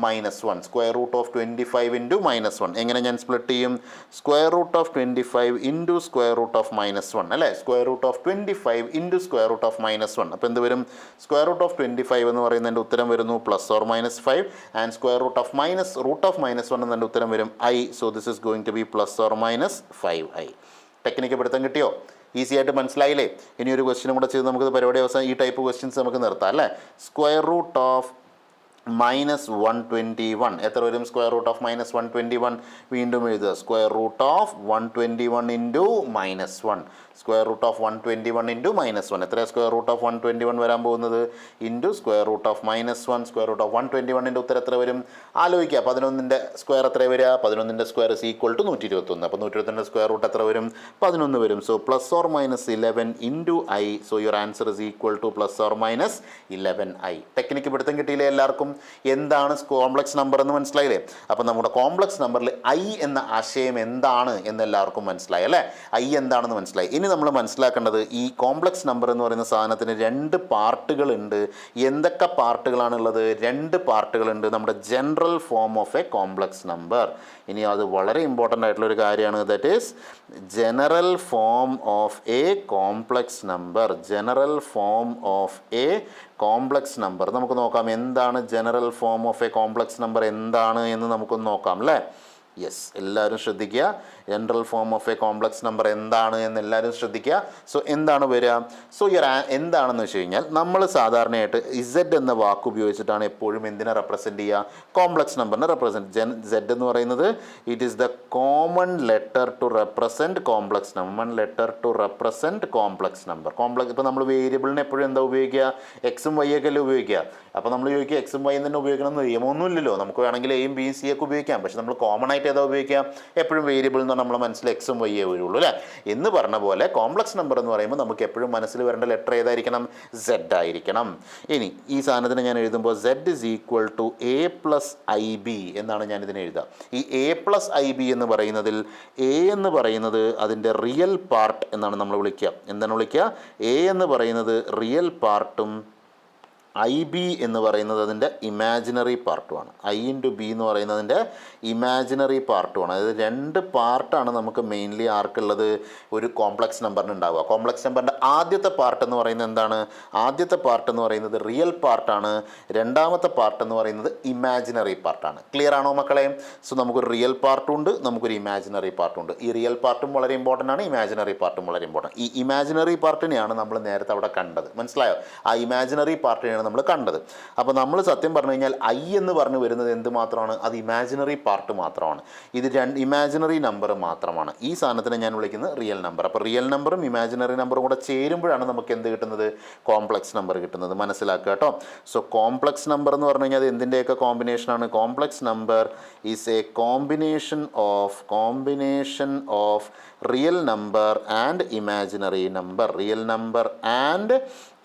-1. Square root of 25 × -1 എങ്ങനെ ഞാൻ സ്പ്ലിറ്റ് ചെയ്യും? Square root of 25 × square root of -1 അല്ലേ. Square root of 25 × square root of -1. അപ്പോൾ എന്ത് വരും? സ്ക്വയർ റൂട്ട് ഓഫ് 25 എന്ന് പറയുന്നതിൻ്റെ ഉത്തരം വരുന്നു +or-5 and square root of -1 എന്നതിൻ്റെ ഉത്തരം വരും i. So this is going to be +or-5i. Technique പിടുത്തം കിട്ടിയോ? ഈസി ആയിട്ട് മനസ്സിലായില്ലേ? ഇനി ഒരു ക്വസ്റ്റ്യനും കൂടെ ചെയ്ത് നമുക്ക് പരിപാടി അവസാനം ഈ ടൈപ്പ് ക്വസ്റ്റ്യൻസ് നമുക്ക് നിർത്താം അല്ലേ. സ്ക്വയർ റൂട്ട് ഓഫ് -121 എത്ര വരും? സ്ക്വയർ റൂട്ട് ഓഫ് -121 വീണ്ടും എഴുതുക. Square root of 121 into -1. Square root of 121 into -1 എത്ര? സ്ക്വയർ റൂട്ട് ഓഫ് 121 വരാൻ പോകുന്നത് into square root of -1. Square root of 121ൻ്റെ ഉത്തരം എത്ര വരും? ആലോചിക്കുക. 11ൻ്റെ സ്ക്വയർ എത്ര വരിക? 11ൻ്റെ സ്ക്വയർ ഇസ് ഈക്വൽ ടു 121. അപ്പോൾ 121ൻ്റെ സ്ക്വയർ റൂട്ട് എത്ര വരും? 11 വരും. So +or-11 into i. So your answer is equal to +or-11i. Technique പിടുത്തം കിട്ടിയില്ലേ എല്ലാവർക്കും? എന്താണ് കോംപ്ലക്സ് നമ്പർ എന്ന് മനസ്സിലായില്ലേ? അപ്പോൾ നമ്മുടെ കോംപ്ലക്സ് നമ്പറിൽ i എന്ന ആശയം എന്താണ് എന്ന് എല്ലാവർക്കും മനസ്സിലായി അല്ലേ? i എന്താണെന്ന് മനസ്സിലായി. ഇനി നമ്മൾ മനസ്സിലാക്കേണ്ടത് ഈ കോംപ്ലക്സ് നമ്പർ എന്ന് പറയുന്ന സാധനത്തിന് 2 പാർട്ടുകളുണ്ട്. എന്തൊക്കെ പാർട്ടുകളാണുള്ളത്? 2 പാർട്ടുകളുണ്ട് നമ്മുടെ general form of a complex number. ഇനി അത് വളരെ ഇമ്പോർട്ടൻ്റ് ആയിട്ടുള്ളൊരു കാര്യമാണ്. That is general form of a complex number. General form of a complex number നമുക്ക് നോക്കാം. എന്താണ് general form of a complex number എന്താണ് എന്ന് നമുക്കൊന്ന് നോക്കാം അല്ലേ. യെസ്, എല്ലാവരും ശ്രദ്ധിക്കുക. General form of a complex number എന്താണ് എന്ന് എല്ലാവരും ശ്രദ്ധിക്കുക. സോ എന്താണ് വരിക? സോ എന്താണെന്ന് വെച്ച് കഴിഞ്ഞാൽ നമ്മൾ സാധാരണയായിട്ട് ഇസഡ് എന്ന വാക്ക് ഉപയോഗിച്ചിട്ടാണ് എപ്പോഴും എന്തിനെ റെപ്രസെൻറ്റ് ചെയ്യുക? കോംപ്ലക്സ് നമ്പറിനെ റെപ്രസെൻറ്റ്. സെഡ് എന്ന് പറയുന്നത് it is the common letter to represent complex number. Common letter to represent complex number. ഇപ്പോൾ നമ്മൾ വേരിയബിളിന് എപ്പോഴും എന്താ ഉപയോഗിക്കുക? എക്സും വൈ ഒക്കെ അല്ലേ ഉപയോഗിക്കുക. അപ്പോൾ നമ്മൾ ചോദിക്കുക എക്സും വൈയും തന്നെ ഉപയോഗിക്കണം എന്ന് നിയമമൊന്നുമില്ലല്ലോ. നമുക്ക് വേണമെങ്കിൽ എയും ബിയും സി ഒക്കെ ഉപയോഗിക്കാം. പക്ഷേ നമ്മൾ കോമൺ ആയിട്ട് ഏതാ ഉപയോഗിക്കാം? എപ്പോഴും വേരിയബിൾ എന്ന് നമ്മുടെ മനസ്സിൽ എക്സും വൈയേ വരുള്ളൂ അല്ലേ. എന്ന് പറഞ്ഞ പോലെ കോംപ്ലക്സ് നമ്പർ എന്ന് പറയുമ്പോൾ നമുക്ക് എപ്പോഴും മനസ്സിൽ വരേണ്ട ലെറ്റർ ഏതായിരിക്കണം? സെഡ് ആയിരിക്കണം. ഇനി ഈ സാധനത്തിന് ഞാൻ എഴുതുമ്പോൾ Z is equal to a+ib എന്നാണ് ഞാൻ ഇതിനെ എഴുതുക. ഈ a+ib എന്ന് പറയുന്നതിൽ എ എന്ന് പറയുന്നത് അതിൻ്റെ റിയൽ പാർട്ട് എന്നാണ് നമ്മൾ വിളിക്കുക. എന്താണ് വിളിക്കുക? എ എന്ന് പറയുന്നത് റിയൽ പാർട്ടും ഐ ബി എന്ന് പറയുന്നത് അതിൻ്റെ ഇമാജിനറി പാർട്ടുമാണ്. ഐ ഇൻറ്റു ബി എന്ന് പറയുന്നതിൻ്റെ ഇമാജിനറി പാർട്ടുമാണ്. അതായത് 2 പാർട്ടാണ് നമുക്ക് മെയിൻലി ആർക്കുള്ളത്? ഒരു കോംപ്ലക്സ് നമ്പറിന് ഉണ്ടാവുക. കോംപ്ലക്സ് നമ്പറിൻ്റെ ആദ്യത്തെ പാർട്ട് എന്ന് പറയുന്നത് എന്താണ്? ആദ്യത്തെ പാർട്ട് എന്ന് പറയുന്നത് റിയൽ പാർട്ടാണ്. രണ്ടാമത്തെ പാർട്ട് എന്ന് പറയുന്നത് ഇമാജിനറി പാർട്ടാണ്. ക്ലിയർ ആണോ മക്കളെ? സോ നമുക്കൊരു റിയൽ പാർട്ടും ഉണ്ട്, നമുക്കൊരു ഇമാജിനറി പാർട്ടും ഉണ്ട്. ഈ റിയൽ പാർട്ടും വളരെ ഇമ്പോർട്ടൻ്റ് ആണ്, ഇമാജിനറി പാർട്ടും വളരെ ഇമ്പോർട്ടൻ്റ്. ഈ ഇമാജിനറി പാർട്ടിനെയാണ് നമ്മൾ നേരത്തെ അവിടെ കണ്ടത്. മനസ്സിലായോ? ആ ഇമാജിനറി പാർട്ടിനെയാണ് നമ്മൾ കണ്ടത്. അപ്പോൾ നമ്മൾ സത്യം പറഞ്ഞു കഴിഞ്ഞാൽ ഐ എന്ന് പറഞ്ഞു വരുന്നത് എന്ത് മാത്രമാണ്? അത് ഇമാജിനറി പാർട്ട് മാത്രമാണ്. ഇത് ഇമാജിനറി നമ്പർ മാത്രമാണ്. ഈ സാധനത്തിനെ ഞാൻ വിളിക്കുന്നത് റിയൽ നമ്പർ. അപ്പോൾ റിയൽ നമ്പറും ഇമാജിനറി നമ്പറും കൂടെ ചേരുമ്പോഴാണ് നമുക്ക് എന്ത് കിട്ടുന്നത്? കോംപ്ലക്സ് നമ്പർ കിട്ടുന്നത്. മനസ്സിലാക്കുക കേട്ടോ. സോ കോംപ്ലക്സ് നമ്പർ എന്ന് പറഞ്ഞു കഴിഞ്ഞാൽ അത് എന്തിൻ്റെയൊക്കെ കോമ്പിനേഷനാണ്? Complex number is A combination of real number and imaginary number. Real number and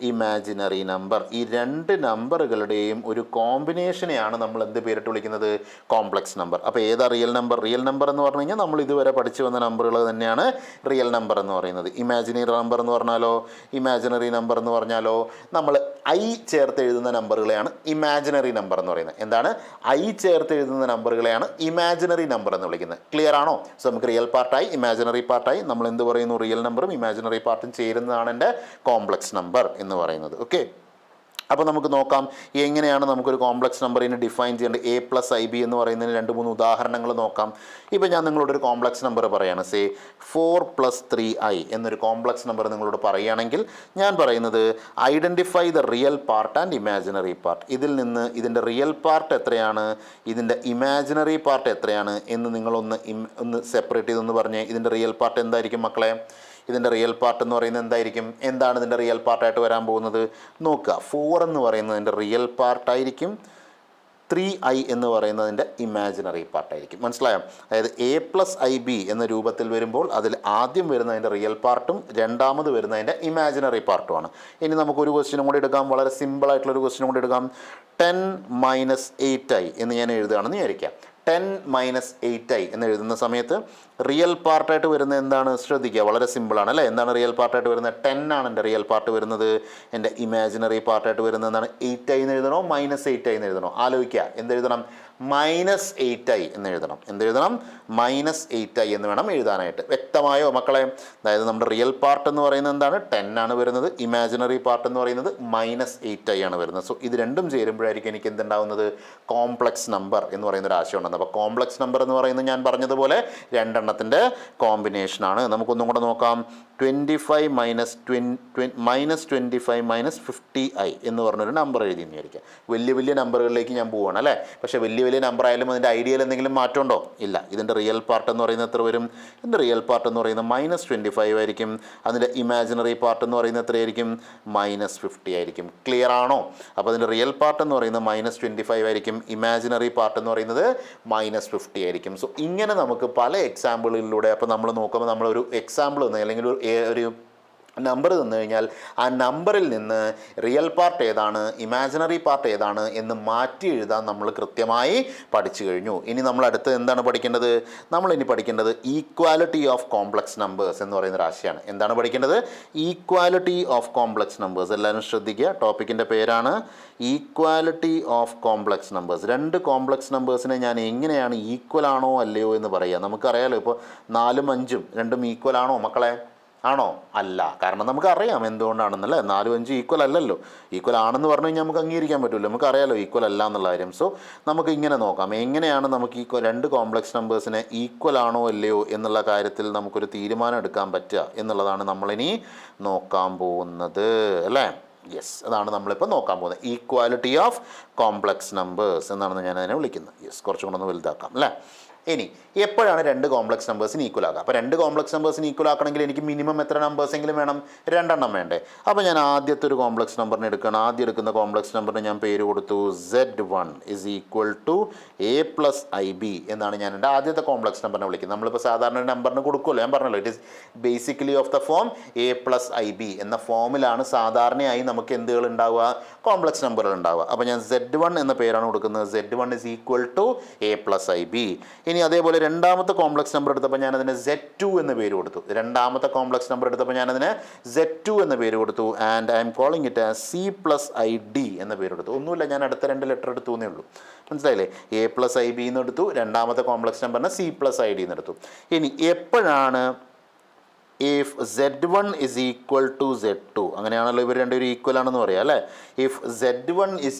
imaginary number. ഈ 2 നമ്പറുകളുടെയും ഒരു കോമ്പിനേഷനെയാണ് നമ്മൾ എന്ത് പേരിട്ട് വിളിക്കുന്നത്? Complex number. അപ്പോൾ ഏതാ റിയൽ നമ്പർ? റിയൽ നമ്പർ എന്ന് പറഞ്ഞു കഴിഞ്ഞാൽ നമ്മൾ ഇതുവരെ പഠിച്ചു വന്ന നമ്പറുകൾ തന്നെയാണ് റിയൽ നമ്പർ എന്ന് പറയുന്നത്. ഇമാജിനറി നമ്പർ എന്ന് പറഞ്ഞാലോ, ഇമാജിനറി നമ്പർ എന്ന് പറഞ്ഞാലോ നമ്മൾ ഐ ചേർത്ത് എഴുതുന്ന നമ്പറുകളെയാണ് ഇമാജിനറി നമ്പർ എന്ന് പറയുന്നത്. എന്താണ്? ഐ ചേർത്ത് എഴുതുന്ന നമ്പറുകളെയാണ് ഇമാജിനറി നമ്പർ എന്ന് വിളിക്കുന്നത്. ക്ലിയർ ആണോ? സോ നമുക്ക് റിയൽ പാർട്ടായി ഇമാജിനറി പാർട്ടായി നമ്മൾ എന്ത് പറയുന്നു? റിയൽ നമ്പറും ഇമാജിനറി പാർട്ടും ചേരുന്നതാണ് എൻ്റെ കോംപ്ലക്സ് നമ്പർ എന്ന് പറയുന്നത്. ഓക്കെ, അപ്പോൾ നമുക്ക് നോക്കാം എങ്ങനെയാണ് നമുക്കൊരു കോംപ്ലക്സ് നമ്പറിനെ ഡിഫൈൻ ചെയ്യേണ്ടത്. a+ib എന്ന് പറയുന്നതിന് 2-3 ഉദാഹരണങ്ങൾ നോക്കാം. ഇപ്പോൾ ഞാൻ നിങ്ങളോട് ഒരു കോംപ്ലക്സ് നമ്പർ പറയുകയാണ്. സേ 4+3i എന്നൊരു കോംപ്ലക്സ് നമ്പർ നിങ്ങളോട് പറയുകയാണെങ്കിൽ ഞാൻ പറയുന്നത് identify the real part and imaginary part. ഇതിൽ നിന്ന് ഇതിൻ്റെ റിയൽ പാർട്ട് എത്രയാണ്, ഇതിൻ്റെ ഇമാജിനറി പാർട്ട് എത്രയാണ് എന്ന് നിങ്ങളൊന്ന് സെപ്പറേറ്റ് ചെയ്തൊന്ന് പറഞ്ഞേ. ഇതിൻ്റെ റിയൽ പാർട്ട് എന്തായിരിക്കും മക്കളെ? ഇതിൻ്റെ റിയൽ പാർട്ട് എന്ന് പറയുന്നത് എന്തായിരിക്കും? എന്താണ് ഇതിൻ്റെ റിയൽ പാർട്ടായിട്ട് വരാൻ പോകുന്നത്? നോക്കുക. 4 എന്ന് പറയുന്നതിൻ്റെ റിയൽ പാർട്ടായിരിക്കും, 3i എന്ന് പറയുന്നതിൻ്റെ ഇമാജിനറി പാർട്ടായിരിക്കും. മനസ്സിലായോ? അതായത് a+ib എന്ന രൂപത്തിൽ വരുമ്പോൾ അതിൽ ആദ്യം വരുന്നതിൻ്റെ റിയൽ പാർട്ടും രണ്ടാമത് വരുന്നതിൻ്റെ ഇമാജിനറി പാർട്ടുമാണ്. ഇനി നമുക്കൊരു ക്വസ്റ്റ്യനും കൂടി എടുക്കാം. വളരെ സിമ്പിളായിട്ടുള്ളൊരു ക്വസ്റ്റ്യനും കൂടി എടുക്കാം. 10 - 8i എന്ന് ഞാൻ എഴുതുകയാണെന്ന് വിചാരിക്കാം. 10 - 8i എന്ന് എഴുതുന്ന സമയത്ത് റിയൽ പാർട്ടായിട്ട് വരുന്നത് എന്താണ്? ശ്രദ്ധിക്കുക, വളരെ സിമ്പിളാണ് അല്ലേ. എന്താണ് റിയൽ പാർട്ടായിട്ട് വരുന്നത്? 10 ആണ് എൻ്റെ റിയൽ പാർട്ട് വരുന്നത്. എൻ്റെ ഇമാജിനറി പാർട്ടായിട്ട് വരുന്നത് എന്താണ്? 8i എന്ന് എഴുതണോ -8i എന്ന് എഴുതണോ? ആലോചിക്കുക. എന്തെഴുതണം? -8i എന്ന് എഴുതണം. എന്തെഴുതണം? -8i എന്ന് വേണം എഴുതാനായിട്ട്. വ്യക്തമായോ മക്കളെ? അതായത് നമ്മുടെ റിയൽ പാർട്ട് എന്ന് പറയുന്നത് എന്താണ്? 10 ആണ് വരുന്നത്. ഇമാജിനറി പാർട്ട് എന്ന് പറയുന്നത് -8i ആണ് വരുന്നത്. സോ ഇത് രണ്ടും ചേരുമ്പോഴായിരിക്കും എനിക്ക് എന്തുണ്ടാവുന്നത്? കോംപ്ലക്സ് നമ്പർ എന്ന് പറയുന്ന ഒരു ആശയം ഉണ്ടാകുന്നത്. അപ്പോൾ കോംപ്ലക്സ് നമ്പർ എന്ന് പറയുന്നത് ഞാൻ പറഞ്ഞതുപോലെ രണ്ടെണ്ണത്തിൻ്റെ കോമ്പിനേഷനാണ്. നമുക്കൊന്നും കൂടെ നോക്കാം. 25 -25 -50i എന്ന് പറഞ്ഞൊരു നമ്പർ എഴുതി എന്ന് വിചാരിക്കുക. വലിയ നമ്പറുകളിലേക്ക് ഞാൻ പോവുകയാണ് അല്ലേ. പക്ഷേ വലിയ നമ്പർ ആയാലും അതിൻ്റെ ഐഡിയയിൽ എന്തെങ്കിലും മാറ്റമുണ്ടോ? ഇല്ല. ഇതിൻ്റെ റിയൽ പാർട്ട് എന്ന് പറയുന്നത് എത്ര വരും? ഇതിൻ്റെ റിയൽ പാർട്ട് എന്ന് പറയുന്നത് -25 ആയിരിക്കും. അതിൻ്റെ ഇമാജിനറി പാർട്ട് എന്ന് പറയുന്നത് എത്രയായിരിക്കും? -50 ആയിരിക്കും. ക്ലിയർ ആണോ? അപ്പോൾ അതിൻ്റെ റിയൽ പാർട്ട് എന്ന് പറയുന്നത് -25 ആയിരിക്കും. ഇമാജിനറി പാർട്ട് എന്ന് പറയുന്നത് -50 ആയിരിക്കും. സോ ഇങ്ങനെ നമുക്ക് പല എക്സാമ്പിളുകളിലൂടെ അപ്പോൾ നമ്മൾ നോക്കുമ്പോൾ നമ്മളൊരു എക്സാമ്പിൾ തന്നു അല്ലെങ്കിൽ ഒരു നമ്പർ തന്നു കഴിഞ്ഞാൽ ആ നമ്പറിൽ നിന്ന് റിയൽ പാർട്ട് ഏതാണ്, ഇമാജിനറി പാർട്ട് ഏതാണ് എന്ന് മാറ്റി എഴുതാൻ നമ്മൾ കൃത്യമായി പഠിച്ചു കഴിഞ്ഞു. ഇനി നമ്മൾ അടുത്ത് എന്താണ് പഠിക്കേണ്ടത്? നമ്മളിനി പഠിക്കേണ്ടത് ഈക്വാലിറ്റി ഓഫ് കോംപ്ലക്സ് നമ്പേഴ്സ് എന്ന് പറയുന്ന ഒരു ആശയമാണ്. എന്താണ് പഠിക്കേണ്ടത്? Equality of complex numbers. എല്ലാവരും ശ്രദ്ധിക്കുക. ടോപ്പിക്കിൻ്റെ പേരാണ് ഈക്വാലിറ്റി ഓഫ് കോംപ്ലക്സ് നമ്പേഴ്സ്. രണ്ട് കോംപ്ലക്സ് നമ്പേഴ്സിനെ ഞാൻ എങ്ങനെയാണ് ഈക്വൽ ആണോ അല്ലയോ എന്ന് പറയുക. നമുക്കറിയാലോ ഇപ്പോൾ 4ഉം 5ഉം രണ്ടും ഈക്വൽ ആണോ മക്കളെ? ആണോ? അല്ല. കാരണം നമുക്കറിയാം എന്തുകൊണ്ടാണെന്നല്ലേ. 4ഉം 5ഉം ഈക്വൽ അല്ലല്ലോ. ഈക്വൽ ആണെന്ന് പറഞ്ഞു കഴിഞ്ഞാൽ നമുക്ക് അംഗീകരിക്കാൻ പറ്റില്ല. നമുക്കറിയാലോ ഈക്വൽ അല്ല എന്നുള്ള കാര്യം. സോ നമുക്ക് ഇങ്ങനെ നോക്കാം, എങ്ങനെയാണ് നമുക്ക് ഈ രണ്ട് കോംപ്ലക്സ് നമ്പേഴ്സിനെ ഈക്വൽ ആണോ അല്ലയോ എന്നുള്ള കാര്യത്തിൽ നമുക്കൊരു തീരുമാനം എടുക്കാൻ പറ്റുക എന്നുള്ളതാണ് നമ്മളിനി നോക്കാൻ പോകുന്നത് അല്ലേ. യെസ്, അതാണ് നമ്മളിപ്പോൾ നോക്കാൻ പോകുന്നത്. ഈക്വാലിറ്റി ഓഫ് കോംപ്ലക്സ് നമ്പേഴ്സ് എന്നാണ് ഞാൻ അതിനെ വിളിക്കുന്നത്. യെസ്, കുറച്ചും കൂടെ ഒന്ന് വലുതാക്കാം അല്ലേ. ഇനി എപ്പോഴാണ് രണ്ട് കോംപ്ലക്സ് നമ്പേഴ്സിന് ഈക്വൽ ആക്കുക? അപ്പോൾ രണ്ട് കോംപ്ലക്സ് നമ്പേഴ്സിന് ഈക്വൽ ആക്കണമെങ്കിൽ എനിക്ക് മിനിമം എത്ര നമ്പേഴ്സ് എങ്കിലും വേണം? 2 എണ്ണം വേണ്ടേ? അപ്പോൾ ഞാൻ ആദ്യത്തെ ഒരു കോംപ്ലക്സ് നമ്പറിനെ എടുക്കണം. ആദ്യം എടുക്കുന്ന കോംപ്ലക്സ് നമ്പറിന് ഞാൻ പേര് കൊടുത്തു Z1 = a + ib എന്നാണ് ഞാൻ എൻ്റെ ആദ്യത്തെ കോംപ്ലക്സ് നമ്പറിനെ വിളിക്കുന്നത്. നമ്മളിപ്പോൾ സാധാരണ ഒരു നമ്പറിന് കൊടുക്കുമല്ലോ, ഞാൻ പറഞ്ഞല്ലോ it is basically of the form a + ib എന്ന ഫോമിലാണ് സാധാരണയായി നമുക്ക് എന്തുകൾ ഉണ്ടാവുക? കോംപ്ലക്സ് നമ്പറുകൾ ഉണ്ടാവുക. അപ്പോൾ ഞാൻ Z1 എന്ന പേരാണ് കൊടുക്കുന്നത്. Z1 = a + ib. ഇനി അതേപോലെ രണ്ടാമത്തെ കോംപ്ലക്സ് നമ്പർ എടുത്തപ്പോൾ ഞാനതിന് Z2 എന്ന് പേര് കൊടുത്തു. രണ്ടാമത്തെ കോംപ്ലക്സ് നമ്പർ എടുത്തപ്പോൾ ഞാനതിന് Z2 എന്ന് പേര് കൊടുത്തു. And I M calling it as C + id എന്ന പേര് കൊടുത്തു. ഒന്നുമില്ല, ഞാൻ അടുത്ത 2 ലെറ്റർ എടുത്തു എന്നേ ഉള്ളൂ. മനസ്സിലായില്ലേ? a + ib എന്ന് എടുത്തു. രണ്ടാമത്തെ കോംപ്ലക്സ് നമ്പറിന് C + id എന്ന് എടുത്തു. ഇനി എപ്പോഴാണ് if Z1 = Z2, അങ്ങനെയാണല്ലോ ഇവർ രണ്ടുപേരും ഈക്വൽ ആണെന്ന് പറയാം അല്ലേ. ഇഫ് Z1 =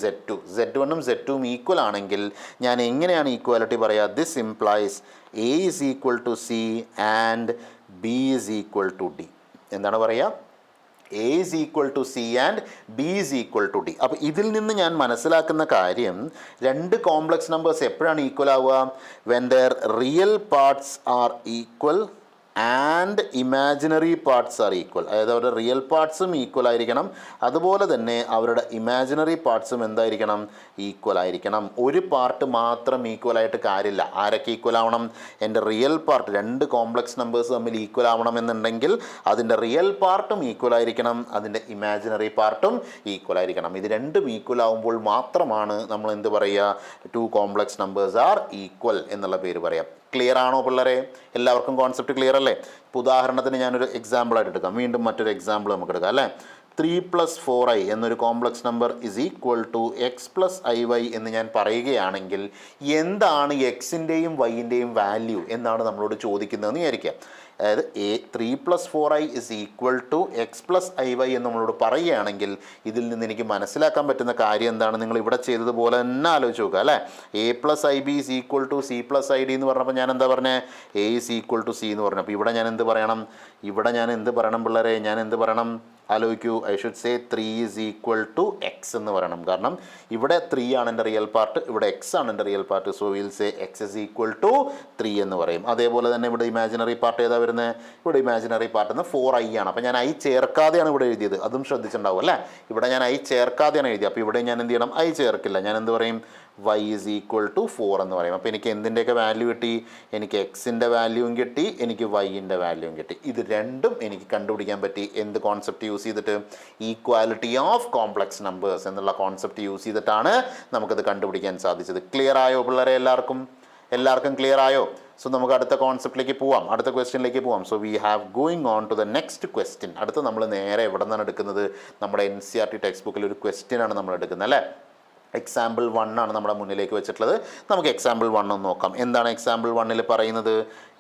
Z2, Z1ഉം Z2ഉം ഈക്വൽ ആണെങ്കിൽ ഞാൻ എങ്ങനെയാണ് ഈക്വാലിറ്റി പറയുക? This implies A = C and B = D. എന്താണ് പറയുക? A = C and B = D. അപ്പോൾ ഇതിൽ നിന്ന് ഞാൻ മനസ്സിലാക്കുന്ന കാര്യം, രണ്ട് കോംപ്ലക്സ് നമ്പേഴ്സ് എപ്പോഴാണ് ഈക്വൽ ആവുക? When their real parts are equal and imaginary parts are equal. അതായത് അവരുടെ റിയൽ പാർട്സും ഈക്വൽ ആയിരിക്കണം, അതുപോലെ തന്നെ അവരുടെ ഇമാജിനറി പാർട്സും എന്തായിരിക്കണം? ഈക്വൽ ആയിരിക്കണം. ഒരു പാർട്ട് മാത്രം ഈക്വൽ ആയിട്ട് കാര്യമില്ല. ആരൊക്കെ ഈക്വൽ ആവണം? എൻ്റെ റിയൽ പാർട്ട്, രണ്ട് കോംപ്ലക്സ് നമ്പേഴ്സ് തമ്മിൽ ഈക്വൽ ആവണമെന്നുണ്ടെങ്കിൽ അതിൻ്റെ റിയൽ പാർട്ടും ഈക്വൽ ആയിരിക്കണം, അതിൻ്റെ ഇമാജിനറി പാർട്ടും ഈക്വൽ ആയിരിക്കണം. ഇത് രണ്ടും ഈക്വൽ ആവുമ്പോൾ മാത്രമാണ് നമ്മൾ എന്ത് പറയുക? 2 കോംപ്ലക്സ് നമ്പേഴ്സ് ആർ ഈക്വൽ എന്നുള്ള പേര് പറയാം. ക്ലിയർ ആണോ പിള്ളേരെ? എല്ലാവർക്കും കോൺസെപ്റ്റ് ക്ലിയർ അല്ലേ? ഇപ്പോൾ ഉദാഹരണത്തിന് ഞാനൊരു എക്സാമ്പിളായിട്ട് എടുക്കാം. വീണ്ടും മറ്റൊരു എക്സാമ്പിൾ നമുക്ക് എടുക്കാം അല്ലേ. 3 + 4i എന്നൊരു കോംപ്ലക്സ് നമ്പർ = x + iy എന്ന് ഞാൻ പറയുകയാണെങ്കിൽ എന്താണ് എക്സിൻ്റെയും വൈൻ്റെയും വാല്യൂ എന്നാണ് നമ്മളോട് ചോദിക്കുന്നതെന്ന് വിചാരിക്കുക. അതായത് 3 + 4i = x + iy എന്ന് നമ്മളോട് പറയുകയാണെങ്കിൽ ഇതിൽ നിന്ന് എനിക്ക് മനസ്സിലാക്കാൻ പറ്റുന്ന കാര്യം എന്താണ്? നിങ്ങൾ ഇവിടെ ചെയ്തതുപോലെ തന്നെ ആലോചിച്ച് നോക്കുക അല്ലേ. a + ib = c + id എന്ന് പറഞ്ഞപ്പോൾ ഞാൻ എന്താ പറഞ്ഞത്? a = c എന്ന് പറഞ്ഞു. അപ്പോൾ ഇവിടെ ഞാൻ എന്ത് പറയണം? പിള്ളേരെ? ഞാൻ എന്ത് പറയണം? ആലോചിക്കൂ. ഐ ഷുഡ് സേ 3 = x എന്ന് പറയണം. കാരണം ഇവിടെ 3 ആണ് എൻ്റെ റിയൽ പാർട്ട്, ഇവിടെ x ആണ് എൻ്റെ real part. So will say x = 3 എന്ന് പറയും. അതേപോലെ തന്നെ ഇവിടെ ഇമാജിനറി പാർട്ട് ഏതാ വരുന്നത്? ഇവിടെ ഇമാജിനറി പാർട്ട് 4i ആണ്. അപ്പോൾ ഞാൻ i ചേർക്കാതെയാണ് ഇവിടെ എഴുതിയത്. അതും ശ്രദ്ധിച്ചിട്ടുണ്ടാവും അല്ലേ. ഇവിടെ ഞാൻ i ചേർക്കാതെയാണ് എഴുതിയത്. അപ്പോൾ ഇവിടെ ഞാൻ എന്ത് ചെയ്യണം? i ചേർക്കില്ല. ഞാൻ എന്ത് പറയും? y = 4 എന്ന് പറയും. അപ്പോൾ എനിക്ക് എന്തിൻ്റെയൊക്കെ വാല്യൂ കിട്ടി? എനിക്ക് എക്സിൻ്റെ വാല്യൂവും കിട്ടി, എനിക്ക് വൈൻ്റെ വാല്യൂവും കിട്ടി. ഇത് രണ്ടും എനിക്ക് കണ്ടുപിടിക്കാൻ പറ്റി. എന്ത് കോൺസെപ്റ്റ് യൂസ് ചെയ്തിട്ട്? ഈക്വാലിറ്റി ഓഫ് കോംപ്ലക്സ് നമ്പേഴ്സ് എന്നുള്ള കോൺസെപ്റ്റ് യൂസ് ചെയ്തിട്ടാണ് നമുക്കത് കണ്ടുപിടിക്കാൻ സാധിച്ചത്. ക്ലിയർ ആയോ പിള്ളേരെ? എല്ലാവർക്കും ക്ലിയർ ആയോ? സോ നമുക്ക് അടുത്ത കോൺസെപ്റ്റിലേക്ക് പോവാം, അടുത്ത ക്വസ്റ്റ്യനിലേക്ക് പോവാം. So we have going on to the next question. അടുത്ത് നമ്മൾ നേരെ എവിടെ നിന്നാണ് എടുക്കുന്നത്? നമ്മുടെ NCERT ടെക്സ്റ്റ് ബുക്കിൽ ഒരു ക്വസ്റ്റ്യനാണ് നമ്മൾ എടുക്കുന്നത് അല്ലേ. എക്സാമ്പിൾ 1 ആണ് നമ്മുടെ മുന്നിലേക്ക് വെച്ചിട്ടുള്ളത്. നമുക്ക് എക്സാമ്പിൾ 1 ഒന്ന് നോക്കാം. എന്താണ് എക്സാമ്പിൾ 1ൽ പറയുന്നത്?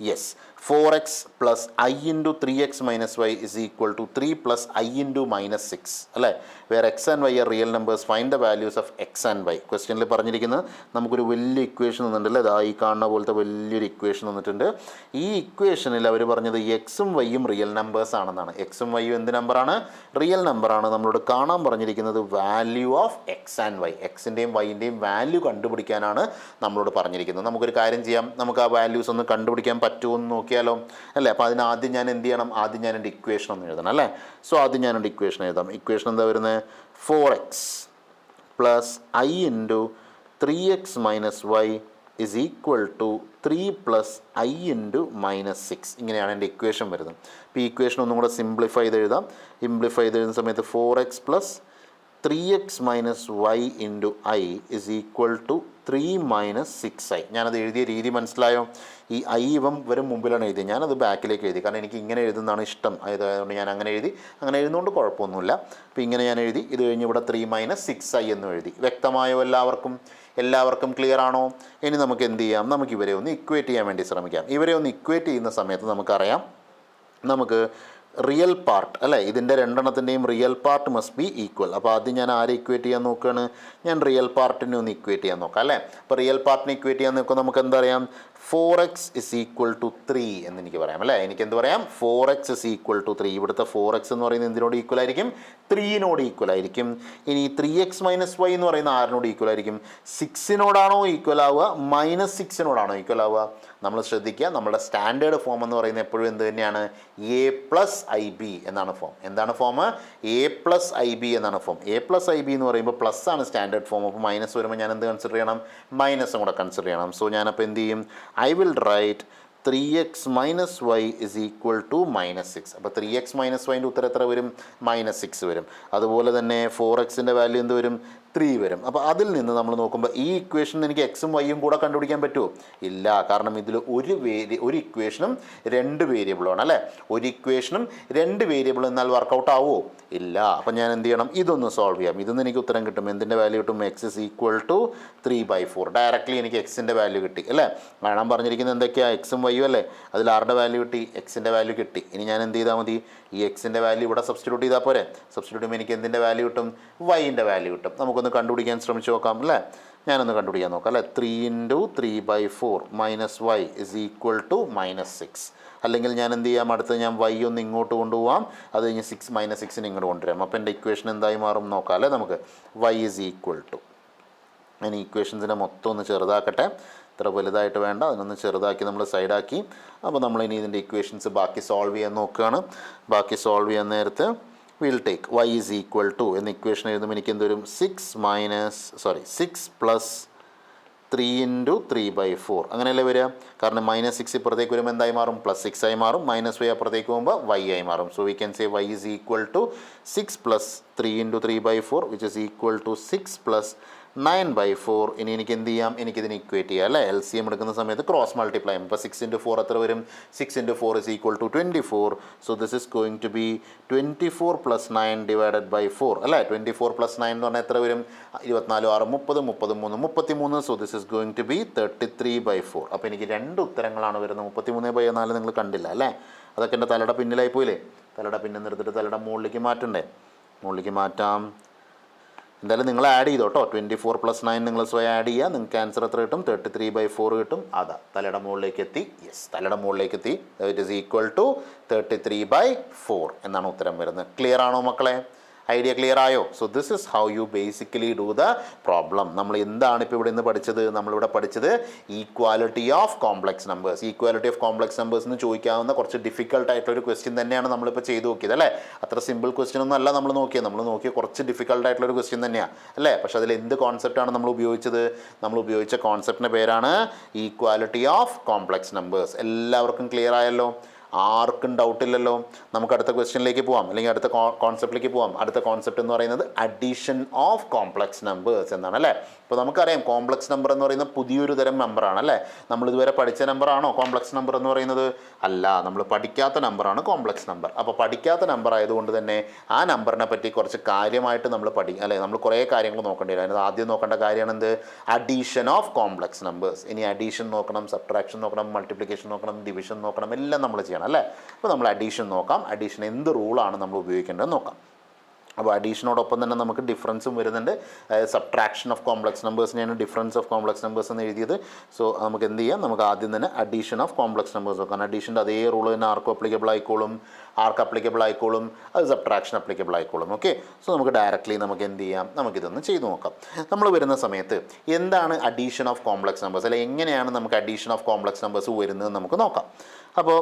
Yes, 4x plus i into 3x minus y is equal to 3 plus i into minus 6 അല്ലേ? Where x and y are real numbers, find the values of x and y. ക്വസ്റ്റ്യനിൽ പറഞ്ഞിരിക്കുന്നത് നമുക്കൊരു വലിയ ഇക്വേഷൻ തന്നിട്ടുണ്ടല്ലേ, അതാ ഈ കാണുന്ന പോലത്തെ വലിയൊരു ഇക്വേഷൻ തന്നിട്ടുണ്ട്. ഈ ഇക്വേഷനിൽ അവർ പറഞ്ഞത് എക്സും വൈയും റിയൽ നമ്പേഴ്സ് ആണെന്നാണ്. എക്സും വൈയും എന്ത് നമ്പറാണ്? റിയൽ നമ്പറാണ്. നമ്മളോട് കാണാൻ പറഞ്ഞിരിക്കുന്നത് value of x and y, എക്സിൻ്റെയും വൈൻ്റെയും വാല്യൂ കണ്ടുപിടിക്കാനാണ് നമ്മളോട് പറഞ്ഞിരിക്കുന്നത്. നമുക്കൊരു കാര്യം ചെയ്യാം, നമുക്ക് ആ വാല്യൂസ് ഒന്ന് കണ്ടുപിടിക്കാൻ പറ്റുമോ എന്ന് നോക്കിയാലോ അല്ലേ? അപ്പോൾ അതിനാദ്യം ഞാൻ എന്ത് ചെയ്യണം? ആദ്യം ഞാൻ എൻ്റെ ഇക്വേഷൻ ഒന്ന് എഴുതണം അല്ലേ? സോ ആദ്യം ഞാൻ എൻ്റെ ഇക്വേഷൻ എഴുതാം. ഇക്വേഷൻ എന്താ വരുന്നത്? 4x plus i into 3x minus y is equal to 3 plus i into minus 6. ഇങ്ങനെയാണ് എൻ്റെ ഇക്വേഷൻ വരുന്നത്. അപ്പോൾ ഈ ഇക്വേഷൻ ഒന്നും കൂടെ സിംപ്ലിഫൈ ചെയ്ത് എഴുതാം. സിംപ്ലിഫൈ ചെയ്ത് എഴുതുന്ന സമയത്ത് 4x plus 3x minus y into i is equal to 3 minus 6i. ഞാനത് എഴുതിയ രീതി മനസ്സിലായോ? ഈ ഐ ഇവരും മുമ്പിലാണ് എഴുതി, ഞാനത് ബാക്കിലേക്ക് എഴുതി. കാരണം എനിക്ക് ഇങ്ങനെ എഴുതുന്നതാണ് ഇഷ്ടം, അതുകൊണ്ട് ഞാൻ അങ്ങനെ എഴുതി. അങ്ങനെ എഴുതുന്നതുകൊണ്ട് കുഴപ്പമൊന്നുമില്ല. അപ്പോൾ ഇങ്ങനെ ഞാൻ എഴുതി. ഇത് കഴിഞ്ഞ് ഇവിടെ 3 മൈനസ് 6i എന്നും എഴുതി. വ്യക്തമായോ എല്ലാവർക്കും ക്ലിയർ ആണോ? ഇനി നമുക്ക് എന്ത് ചെയ്യാം? നമുക്ക് ഇവരെ ഒന്ന് ഇക്വേറ്റ് ചെയ്യാൻ വേണ്ടി ശ്രമിക്കാം. ഇവരെ ഒന്ന് ഇക്വേറ്റ് ചെയ്യുന്ന സമയത്ത് നമുക്കറിയാം, നമുക്ക് റിയൽ പാർട്ട് അല്ലേ, ഇതിൻ്റെ രണ്ടെണ്ണത്തിൻ്റെയും real part must be equal. അപ്പോൾ ആദ്യം ഞാൻ ആരെ ഇക്വേറ്റ് ചെയ്യാൻ നോക്കുകയാണ്? ഞാൻ റിയൽ പാർട്ടിനെ ഒന്ന് ഇക്വേറ്റ് ചെയ്യാൻ നോക്കാം അല്ലേ? അപ്പോൾ റിയൽ പാർട്ടിനെ ഇക്വേറ്റ് ചെയ്യാൻ നോക്കുമ്പോൾ നമുക്ക് എന്താ അറിയാം? 4x ഇസ് ഈക്വൽ ടു 3 എന്ന് എനിക്ക് പറയാം അല്ലേ? എനിക്ക് എന്ത് പറയാം? 4x is equal to 3. ഇവിടുത്തെ 4x എന്ന് പറയുന്നത് എന്തിനോട് ഈക്വൽ ആയിരിക്കും? 3നോട് ഈക്വൽ ആയിരിക്കും. ഇനി 3x മൈനസ് വൈ എന്ന് പറയുന്ന ആരിനോട് ഈക്വൽ ആയിരിക്കും? 6നോടാണോ ഈക്വൽ ആവുക? മൈനസ് 6നോടാണോ ഈക്വൽ ആവുക? നമ്മൾ ശ്രദ്ധിക്കുക, നമ്മുടെ സ്റ്റാൻഡേർഡ് ഫോം എന്ന് പറയുന്നത് എപ്പോഴും എന്ത് തന്നെയാണ്? a പ്ലസ് ഐ ബി എന്നാണ് ഫോം. എന്താണ് form? a plus i b എന്നാണ് form. a plus i b എന്ന് പറയുമ്പോൾ പ്ലസ് ആണ് സ്റ്റാൻഡേർഡ് ഫോം. അപ്പോൾ മൈനസ് വരുമ്പോൾ ഞാൻ എന്ത് കൺസിഡർ ചെയ്യണം? മൈനസും കൂടെ കൺസിഡർ ചെയ്യണം. സോ ഞാനപ്പോൾ എന്ത് ചെയ്യും? I will write 3x minus y is equal to minus 6. അപ്പോൾ 3x മൈനസ് വൈൻ്റെ ഉത്തരം എത്ര വരും? മൈനസ് 6 വരും. അതുപോലെ തന്നെ 4xൻ്റെ വാല്യൂ എന്ത് വരും? 3 വരും. അപ്പോൾ അതിൽ നിന്ന് നമ്മൾ നോക്കുമ്പോൾ ഈ ഇക്വേഷനിൽ എനിക്ക് എക്സും വൈയും കൂടെ കണ്ടുപിടിക്കാൻ പറ്റുമോ? ഇല്ല. കാരണം ഇതിൽ ഒരു ഇക്വേഷനും 2 വേരിയബിളാണ് അല്ലേ? ഒരു ഇക്വേഷനും 2 വേരിയബിൾ എന്നാൽ വർക്കൗട്ട് ആവുമോ? ഇല്ല. അപ്പം ഞാൻ എന്ത് ചെയ്യണം? ഇതൊന്ന് സോൾവ് ചെയ്യാം. ഇതൊന്ന് എനിക്ക് ഉത്തരം കിട്ടും. എന്തിൻ്റെ വാല്യൂ കിട്ടും? X is equal to 3/4. Directly എനിക്ക് എക്സിൻ്റെ വാല്യൂ കിട്ടി അല്ലേ? കാണാൻ പറഞ്ഞിരിക്കുന്നത് എന്തൊക്കെയാണ്? എക്സും വൈയും അല്ലേ? അതിൽ ആരുടെ വാല്യൂ കിട്ടി? എക്സിൻ്റെ വാല്യൂ കിട്ടി. ഇനി ഞാൻ എന്ത് ചെയ്താൽ മതി? ഈ എക്സിൻ്റെ വാല്യൂ ഇവിടെ സബ്സ്റ്റിറ്റ്യൂട്ട് ചെയ്താൽ പോരെ? സബ്സ്റ്റിറ്റ്യൂട്ട് ചെയ്യുമ്പോൾ എനിക്ക് എന്തിൻ്റെ വാല്യൂ കിട്ടും? വൈൻ്റെ വാല്യൂ കിട്ടും. നമുക്കൊന്ന് കണ്ടുപിടിക്കാൻ ശ്രമിച്ച് നോക്കാം അല്ലേ? ഞാനൊന്ന് കണ്ടുപിടിക്കാൻ നോക്കാം അല്ലേ? 3 into 3/4 minus y is equal to minus 6. അല്ലെങ്കിൽ ഞാൻ എന്ത് ചെയ്യാം? അടുത്ത് ഞാൻ വൈ ഒന്ന് ഇങ്ങോട്ട് കൊണ്ടുപോകാം, അത് കഴിഞ്ഞ് മൈനസ് 6 ഇങ്ങോട്ട് കൊണ്ടുവരാം. അപ്പോൾ എൻ്റെ ഇക്വേഷൻ എന്തായി മാറും നോക്കാം അല്ലേ? നമുക്ക് വൈ ഇസ് ഈക്വൽ ടു, ഞാൻ ഇക്വേഷൻസിനെ മൊത്തം ഒന്ന് ചെറുതാക്കട്ടെ, ഇത്ര വലുതായിട്ട് വേണ്ട, അതിനൊന്ന് ചെറുതാക്കി നമ്മൾ സൈഡാക്കി. അപ്പോൾ നമ്മളിനി ഇതിൻ്റെ ഇക്വേഷൻസ് ബാക്കി സോൾവ് ചെയ്യാൻ നോക്കുകയാണ്. ബാക്കി സോൾവ് ചെയ്യാൻ നേരത്ത് will take y is equal to എന്ന ഇക്വേഷൻ എഴുതുമ്പോൾ എനിക്ക് എന്ത് വരും? 6 പ്ലസ് 3 ഇൻറ്റു 3/4 അങ്ങനെയല്ലേ വരിക? കാരണം മൈനസ് 6 ഇപ്പുറത്തേക്ക് വരുമ്പോൾ എന്തായി മാറും? പ്ലസ് 6 ആയി മാറും. മൈനസ് 5 അപ്പുറത്തേക്ക് പോകുമ്പോൾ y ആയി മാറും. So we can say y is equal to 6 plus 3 into 3/4 which is equal to 6 plus 9/4. ഇനി എനിക്ക് എന്ത് ചെയ്യാം? എനിക്കിതിന് ഇക്വേറ്റ് ചെയ്യാം അല്ലേ? LCM എടുക്കുന്ന സമയത്ത് ക്രോസ് മൾട്ടിപ്ലൈ ചെയ്യും. ഇപ്പോൾ 6 ഇൻറ്റു 4 എത്ര വരും? 6 into 4 is equal to 24. So this is going to be 24 plus 9 divided by 4 അല്ലേ? 24 പ്ലസ് 9 എന്ന് പറഞ്ഞാൽ എത്ര വരും? 24 6 30 33 33. So this is going to be 33/4. അപ്പോൾ എനിക്ക് 2 ഉത്തരങ്ങളാണ് വരുന്നത്. 33/4 നിങ്ങൾ കണ്ടില്ല അല്ലേ? അതൊക്കെ എൻ്റെ തലയുടെ പിന്നിലായി പോയില്ലേ? തലയുടെ പിന്നിൽ നിർത്തിയിട്ട് തലയുടെ മുകളിലേക്ക് മാറ്റണ്ടേ? മുകളിലേക്ക് മാറ്റാം. എന്തായാലും നിങ്ങൾ ആഡ് ചെയ്തോ കേട്ടോ. 24 പ്ലസ് 9 നിങ്ങൾ സ്വയം ആഡ് ചെയ്യുക. നിങ്ങൾക്ക് ആൻസർ എത്ര കിട്ടും? 33/4 കിട്ടും. അതാ തലയുടെ മുകളിലേക്ക് എത്തി. യെസ്, തലയുടെ മുകളിലേക്ക് എത്തി. ഇറ്റ് ഈസ് ഈക്വൽ ടു 33/4 എന്നാണ് ഉത്തരം വരുന്നത്. ക്ലിയർ ആണോ മക്കളെ? ഐഡിയ ക്ലിയർ ആയോ? So this is how you basically do the problem. നമ്മൾ എന്താണ് ഇപ്പോൾ ഇവിടെ നിന്ന് പഠിച്ചത്? നമ്മളിവിടെ പഠിച്ചത് equality of complex numbers. Equality of complex numbers എന്ന് ചോദിക്കാവുന്ന കുറച്ച് ഡിഫിക്കൽട്ട് ആയിട്ടുള്ളൊരു ക്വസ്റ്റ്യൻ തന്നെയാണ് നമ്മളിപ്പോൾ ചെയ്ത് നോക്കിയത് അല്ലേ? അത്ര സിമ്പിൾ ക്വസ്റ്റ്യൻ ഒന്നും അല്ല നമ്മൾ നോക്കിയത്. നമ്മൾ നോക്കിയ കുറച്ച് ഡിഫിക്കൽട്ട് ആയിട്ടുള്ളൊരു ക്വസ്റ്റ്യൻ തന്നെയാണ് അല്ലേ? പക്ഷേ അതിൽ എന്ത് കോൺസെപ്റ്റാണ് നമ്മൾ ഉപയോഗിച്ചത്? നമ്മൾ ഉപയോഗിച്ച കോൺസെപ്റ്റിൻ്റെ പേരാണ് ഈക്വാലിറ്റി ഓഫ് കോംപ്ലക്സ് നമ്പേഴ്സ്. എല്ലാവർക്കും ക്ലിയർ ആയല്ലോ? ആർക്കും ഡൗട്ടില്ലല്ലോ. നമുക്ക് അടുത്ത ക്വസ്റ്റ്യനിലേക്ക് പോവാം, അല്ലെങ്കിൽ അടുത്ത കോൺസെപ്റ്റിലേക്ക് പോവാം. അടുത്ത കോൺസെപ്റ്റ് എന്ന് പറയുന്നത് അഡീഷൻ ഓഫ് കോംപ്ലക്സ് നമ്പേഴ്സ് എന്നാണ് അല്ലേ. ഇപ്പോൾ നമുക്കറിയാം കോംപ്ലക്സ് നമ്പർ എന്ന് പറയുന്നത് പുതിയൊരു തരം നമ്പറാണ് അല്ലേ. നമ്മളിതുവരെ പഠിച്ച നമ്പറാണോ കോംപ്ലക്സ് നമ്പർ എന്ന് പറയുന്നത്? അല്ല, നമ്മൾ പഠിക്കാത്ത നമ്പറാണ് കോംപ്ലക്സ് നമ്പർ. അപ്പോൾ പഠിക്കാത്ത നമ്പർ ആയതുകൊണ്ട് തന്നെ ആ നമ്പറിനെ പറ്റി കുറച്ച് കാര്യമായിട്ട് നമ്മൾ അല്ലേ, നമ്മൾ കുറേ കാര്യങ്ങൾ നോക്കേണ്ടി വരും. അതിന് ആദ്യം നോക്കേണ്ട കാര്യമാണ് എന്ത്? Addition of complex numbers. ഇനി അഡീഷൻ നോക്കണം, സബ്ട്രാക്ഷൻ നോക്കണം, മൾട്ടിപ്ലിക്കേഷൻ നോക്കണം, ഡിവിഷൻ നോക്കണം, എല്ലാം നമ്മൾ ചെയ്യണം അല്ലേ. അപ്പോൾ നമ്മൾ അഡീഷൻ നോക്കാം. അഡീഷൻ എന്ത് റൂളാണ് നമ്മൾ ഉപയോഗിക്കേണ്ടത് നോക്കാം. അപ്പോൾ അഡീഷനോടൊപ്പം തന്നെ നമുക്ക് ഡിഫറൻസും വരുന്നുണ്ട്. അതായത് സബ്ട്രാക്ഷൻ ഓഫ് കോംപ്ലക്സ് നമ്പേഴ്സിനെയാണ് ഡിഫറൻസ് ഓഫ് കോംപ്ലക്സ് നമ്പേഴ്സ് എന്ന് എഴുതിയത്. സോ നമുക്ക് എന്ത് ചെയ്യാം, നമുക്ക് ആദ്യം തന്നെ അഡീഷൻ ഓഫ് കോംപ്ലക്സ് നമ്പേഴ്സ് നോക്കാം. അഡീഷൻ്റെ അതേ റൂൾ തന്നെ ആർക്കും അപ്ലിക്കബിൾ ആയിക്കോളും, അത് സബ്ട്രാക്ഷൻ അപ്ലിക്കബിൾ ആയിക്കോളും. ഓക്കെ, സോ നമുക്ക് ഡയറക്റ്റ്ലി നമുക്ക് എന്ത് ചെയ്യാം, നമുക്കിതൊന്ന് ചെയ്ത് നോക്കാം. നമ്മൾ വരുന്ന സമയത്ത് എന്താണ് അഡീഷൻ ഓഫ് കോംപ്ലക്സ് നമ്പേഴ്സ്, അല്ലെങ്കിൽ എങ്ങനെയാണ് നമുക്ക് അഡീഷൻ ഓഫ് കോംപ്ലക്സ് നമ്പേഴ്സ് വരുന്നത് നമുക്ക് നോക്കാം. അപ്പോൾ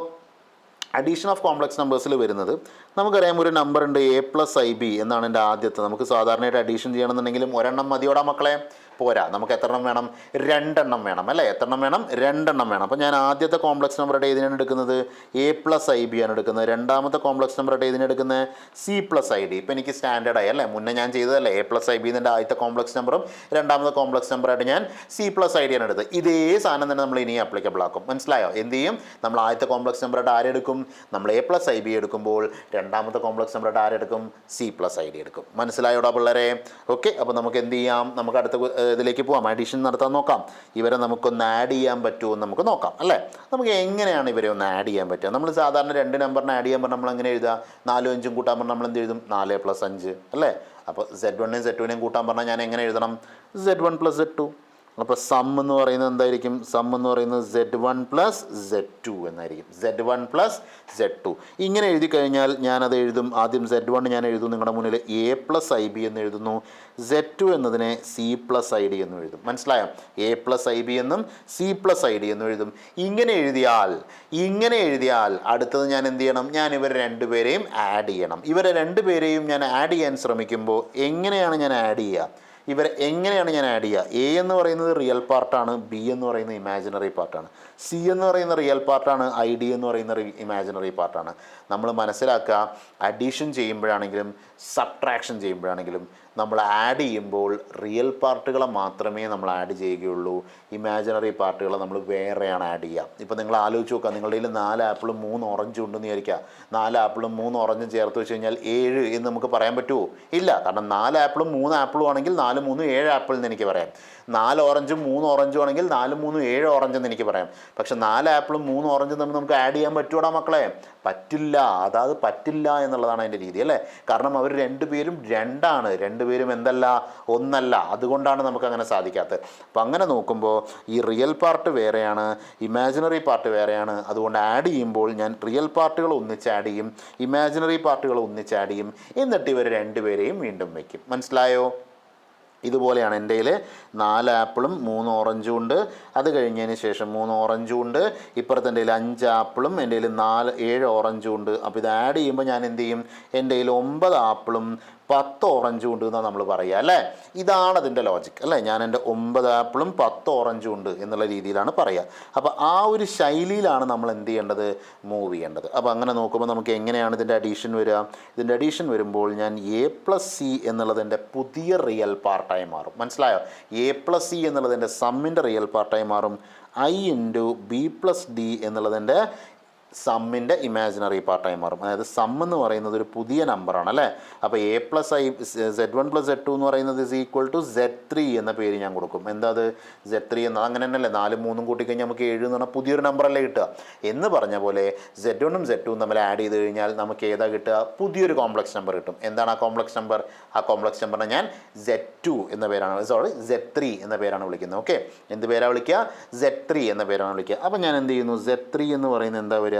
അഡീഷൻ ഓഫ് കോംപ്ലക്സ് നമ്പേഴ്സിൽ വരുന്നത് നമുക്കറിയാം, ഒരു നമ്പർ ഉണ്ട് a+ib എന്നാണ് എൻ്റെ ആദ്യത്തെ. നമുക്ക് സാധാരണയായിട്ട് അഡീഷൻ ചെയ്യണമെന്നുണ്ടെങ്കിലും ഒരെണ്ണം മതിയോടാ മക്കളെ, പോരാ. നമുക്ക് എത്ര എണ്ണം വേണം? രണ്ടെണ്ണം വേണം അല്ലേ. എത്ര എണ്ണം വേണം? രണ്ടെണ്ണം വേണം. അപ്പോൾ ഞാൻ ആദ്യത്തെ കോംപ്ലക്സ് നമ്പറുടെ ഏതിനാണ് എടുക്കുന്നത്? a+ib ആണ് എടുക്കുന്നത്. രണ്ടാമത്തെ കോംപ്ലക്സ് നമ്പറുടെ ഏതിനാണ് എടുക്കുന്നത്? c+id. ഇപ്പോൾ എനിക്ക് സ്റ്റാൻഡേർഡ് ആയി അല്ലേ, മുന്നേ ഞാൻ ചെയ്തതല്ലേ a+ib എൻ്റെ ആദ്യത്തെ കോംപ്ലക്സ് നമ്പറും രണ്ടാമത്തെ കോംപ്ലക്സ് നമ്പറായിട്ട് ഞാൻ c+id ആണ് എടുത്തത്. ഇതേ സാധനം തന്നെ നമ്മൾ ഇനി അപ്ലിക്കബിൾ ആക്കും. മനസ്സിലായോ? എന്ത് ചെയ്യും, നമ്മൾ ആദ്യത്തെ കോംപ്ലക്സ് നമ്പറായിട്ട് ആരെടുക്കും? നമ്മൾ a+ib എടുക്കുമ്പോൾ രണ്ടാമത്തെ കോംപ്ലക്സ് നമ്പറായിട്ട് ആരെടുക്കും? c+id എടുക്കും. മനസ്സിലായോടാ പിള്ളേരെ? ഓക്കെ, അപ്പോൾ നമുക്ക് എന്ത് ചെയ്യാം, നമുക്ക് അടുത്ത ഇതിലേക്ക് പോകാം, അഡീഷൻ നടത്താൻ നോക്കാം. ഇവരെ നമുക്കൊന്ന് ആഡ് ചെയ്യാൻ പറ്റുമോ എന്ന് നമുക്ക് നോക്കാം അല്ലേ. നമുക്ക് എങ്ങനെയാണ് ഇവരെ ഒന്ന് ആഡ് ചെയ്യാൻ പറ്റുക? നമ്മൾ സാധാരണ രണ്ട് നമ്പറിനെ ആഡ് ചെയ്യാൻ പറഞ്ഞാൽ നമ്മൾ എങ്ങനെ എഴുതുക? 4ഉം 5ഉം കൂട്ടാൻ പറഞ്ഞാൽ നമ്മൾ എന്ത് എഴുതും? 4 + 5 അല്ലേ. അപ്പോൾ Z1നെയും Z2നെയും കൂട്ടാൻ പറഞ്ഞാൽ ഞാൻ എങ്ങനെ എഴുതണം? Z1 + Z2. അപ്പോൾ സം എന്ന് പറയുന്നത് എന്തായിരിക്കും? സം എന്ന് പറയുന്നത് Z1 + Z2 എന്നായിരിക്കും. Z1 + Z2 ഇങ്ങനെ എഴുതി കഴിഞ്ഞാൽ ഞാനത് എഴുതും. ആദ്യം Z1 ഞാൻ എഴുതും നിങ്ങളുടെ മുന്നിൽ a+ib എന്ന് എഴുതുന്നു. Z2 എന്നതിനെ c+id എന്നും എഴുതും. മനസ്സിലായോ? a+ib എന്നും c+id എന്നും എഴുതും. ഇങ്ങനെ എഴുതിയാൽ അടുത്തത് ഞാൻ എന്ത് ചെയ്യണം? ഞാൻ ഇവർ രണ്ടുപേരെയും ആഡ് ചെയ്യണം. ഇവരെ രണ്ടുപേരെയും ഞാൻ ആഡ് ചെയ്യാൻ ശ്രമിക്കുമ്പോൾ എങ്ങനെയാണ് ഞാൻ ആഡ് ചെയ്യുക? ഇവരെ എങ്ങനെയാണ് ഞാൻ ആഡ് ചെയ്യുക? എ എന്ന് പറയുന്നത് റിയൽ പാർട്ടാണ്, ബി എന്ന് പറയുന്നത് ഇമാജിനറി പാർട്ടാണ്, സി എന്ന് പറയുന്ന റിയൽ പാർട്ടാണ്, ഐ ഡി എന്ന് പറയുന്ന ഇമാജിനറി പാർട്ടാണ്. നമ്മൾ മനസ്സിലാക്കുക, അഡീഷൻ ചെയ്യുമ്പോഴാണെങ്കിലും സബ്ട്രാക്ഷൻ ചെയ്യുമ്പോഴാണെങ്കിലും നമ്മൾ ആഡ് ചെയ്യുമ്പോൾ റിയൽ പാർട്ടുകളെ മാത്രമേ നമ്മൾ ആഡ് ചെയ്യുകയുള്ളൂ. ഇമാജിനറി പാർട്ടുകളെ നമ്മൾ വേറെയാണ് ആഡ് ചെയ്യുക. ഇപ്പോൾ നിങ്ങൾ ആലോചിച്ച് നോക്കുക, നിങ്ങളുടെ കയ്യിൽ 4 ആപ്പിളും 3 ഓറഞ്ചും ഉണ്ടെന്ന് വിചാരിക്കുക. 4 ആപ്പിളും 3 ഓറഞ്ചും ചേർത്ത് വെച്ച് കഴിഞ്ഞാൽ 7 എന്ന് നമുക്ക് പറയാൻ പറ്റുമോ? ഇല്ല. കാരണം 4 ആപ്പിളും 3 ആപ്പിളും ആണെങ്കിൽ 4 3 7 ആപ്പിൾ എന്ന് എനിക്ക് പറയാം. 4 ഓറഞ്ചും 3 ഓറഞ്ചും ആണെങ്കിൽ 4 3 7 ഓറഞ്ച് എന്ന് എനിക്ക് പറയാം. പക്ഷെ 4 ആപ്പിളും 3 ഓറഞ്ചും തമ്മിൽ നമുക്ക് ആഡ് ചെയ്യാൻ പറ്റുമോടാ മക്കളെ? പറ്റില്ല. അതായത് പറ്റില്ല എന്നുള്ളതാണ് അതിൻ്റെ രീതി അല്ലേ. കാരണം അവർ രണ്ടുപേരും രണ്ടാണ്, രണ്ടുപേരും എന്തല്ല, ഒന്നല്ല. അതുകൊണ്ടാണ് നമുക്ക് അങ്ങനെ സാധിക്കാത്തത്. അപ്പം അങ്ങനെ നോക്കുമ്പോൾ ഈ റിയൽ പാർട്ട് വേറെയാണ്, ഇമാജിനറി പാർട്ട് വേറെയാണ്. അതുകൊണ്ട് ആഡ് ചെയ്യുമ്പോൾ ഞാൻ റിയൽ പാർട്ടുകൾ ഒന്നിച്ച് ആഡ് ചെയ്യും, ഇമാജിനറി പാർട്ടുകൾ ഒന്നിച്ച് ആഡ് ചെയ്യും. എന്നിട്ട് ഇവർ രണ്ടുപേരെയും വീണ്ടും വയ്ക്കും. മനസ്സിലായോ? ഇതുപോലെയാണ് എൻ്റെ കയ്യിൽ 4 ആപ്പിളും 3 ഓറഞ്ചും ഉണ്ട്. അത് കഴിഞ്ഞതിന് ശേഷം 3 ഓറഞ്ചും ഉണ്ട്. ഇപ്പുറത്ത് എൻ്റെ കയ്യിൽ 5 ആപ്പിളും എൻ്റെ കയ്യിൽ 7 ഓറഞ്ചും ഉണ്ട്. അപ്പോൾ ഇത് ആഡ് ചെയ്യുമ്പോൾ ഞാൻ എന്ത് ചെയ്യും? എൻ്റെ കയ്യിൽ 9 ആപ്പിളും 10 ഓറഞ്ചും ഉണ്ട് എന്നാണ് നമ്മൾ പറയുക അല്ലേ. ഇതാണ് അതിൻ്റെ ലോജിക് അല്ലേ. ഞാൻ എൻ്റെ 9 ആപ്പിളും 10 ഓറഞ്ചും ഉണ്ട് എന്നുള്ള രീതിയിലാണ് പറയുക. അപ്പോൾ ആ ഒരു ശൈലിയിലാണ് നമ്മൾ എന്ത് ചെയ്യേണ്ടത്? മൂവ് ചെയ്യേണ്ടത്. അപ്പോൾ അങ്ങനെ നോക്കുമ്പോൾ നമുക്ക് എങ്ങനെയാണ് ഇതിൻ്റെ അഡീഷൻ വരിക? ഇതിൻ്റെ അഡീഷൻ വരുമ്പോൾ ഞാൻ a+c എന്നുള്ളതിൻ്റെ പുതിയ റിയൽ പാർട്ടായി മാറും. മനസ്സിലായോ? a+c എന്നുള്ളതിൻ്റെ സമ്മിൻ്റെ റിയൽ പാർട്ടായി മാറും. i × b+d എന്നുള്ളതിൻ്റെ സമ്മിൻ്റെ ഇമാജിനറി പാർട്ടായി മാറും. അതായത് സം എന്ന് പറയുന്നത് ഒരു പുതിയ നമ്പറാണ് അല്ലേ. അപ്പോൾ a+i Z1 + Z2 എന്ന് പറയുന്നത് Z3 എന്ന പേര് ഞാൻ കൊടുക്കും. എന്താ അത്? Z3 എന്നത് അങ്ങനെ തന്നെയല്ലേ. 4 3 കൂട്ടിക്കഴിഞ്ഞാൽ നമുക്ക് 7 എന്ന് പറഞ്ഞാൽ പുതിയൊരു നമ്പറല്ലേ കിട്ടുക. എന്ന് പറഞ്ഞ പോലെ Z1ഉം Z2ഉം തമ്മിൽ ആഡ് ചെയ്ത് കഴിഞ്ഞാൽ നമുക്ക് ഏതാ കിട്ടുക? പുതിയൊരു കോംപ്ലക്സ് നമ്പർ കിട്ടും. എന്താണ് ആ കോംപ്ലക്സ് നമ്പർ? ആ കോംപ്ലക്സ് നമ്പറിനെ ഞാൻ Z2 എന്ന പേരാണ്, Z3 എന്ന പേരാണ് വിളിക്കുന്നത്. ഓക്കെ, എന്ത് പേരാണ് വിളിക്കുക? Z3 എന്ന പേരാണ് വിളിക്കുക. അപ്പോൾ ഞാൻ എന്ത് ചെയ്യുന്നു? Z3 എന്ന് പറയുന്നത് എന്താ വരിക?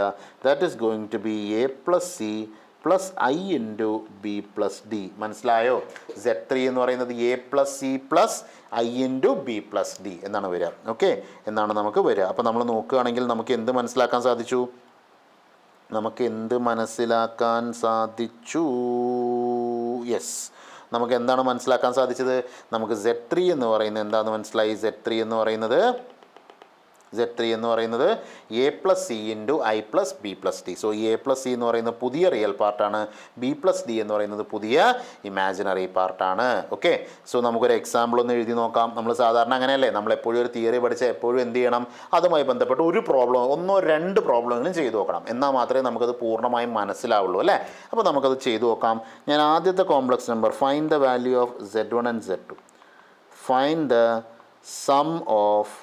That is going to be a+c + i × b+d. മനസ്സിലായോ? Z3 എന്ന് പറയുന്നത് a+c + i × b+d എന്നാണ് വരിക. ഓക്കെ, എന്നാണ് നമുക്ക് വരിക. അപ്പോൾ നമ്മൾ നോക്കുകയാണെങ്കിൽ നമുക്ക് എന്ത് മനസ്സിലാക്കാൻ സാധിച്ചു? യെസ്, നമുക്ക് എന്താണ് മനസ്സിലാക്കാൻ സാധിച്ചത്? നമുക്ക് Z3 എന്ന് പറയുന്നത് എന്താണെന്ന് മനസ്സിലായി. Z3 എന്ന് പറയുന്നത് Z3 എന്ന് പറയുന്നത് A plus C into i plus B plus T. So A plus C എന്ന് പറയുന്നത് പുതിയ റിയൽ പാർട്ടാണ്, ബി പ്ലസ് ഡി എന്ന് പറയുന്നത് പുതിയ ഇമാജിനറി പാർട്ടാണ്. ഓക്കെ, സോ നമുക്കൊരു എക്സാമ്പിൾ ഒന്ന് എഴുതി നോക്കാം. നമ്മൾ സാധാരണ അങ്ങനെയല്ലേ, നമ്മളെപ്പോഴും ഒരു തിയറി പഠിച്ചാൽ എപ്പോഴും എന്ത് ചെയ്യണം, അതുമായി ബന്ധപ്പെട്ട് ഒരു പ്രോബ്ലം, ഒന്നോ രണ്ട് പ്രോബ്ലമെങ്കിലും ചെയ്തു നോക്കണം, എന്നാൽ മാത്രമേ നമുക്കത് പൂർണ്ണമായും മനസ്സിലാവുള്ളൂ അല്ലേ. അപ്പോൾ നമുക്കത് ചെയ്തു നോക്കാം. ഞാൻ ആദ്യത്തെ complex number, find the value of Z1 and Z2. Find the sum of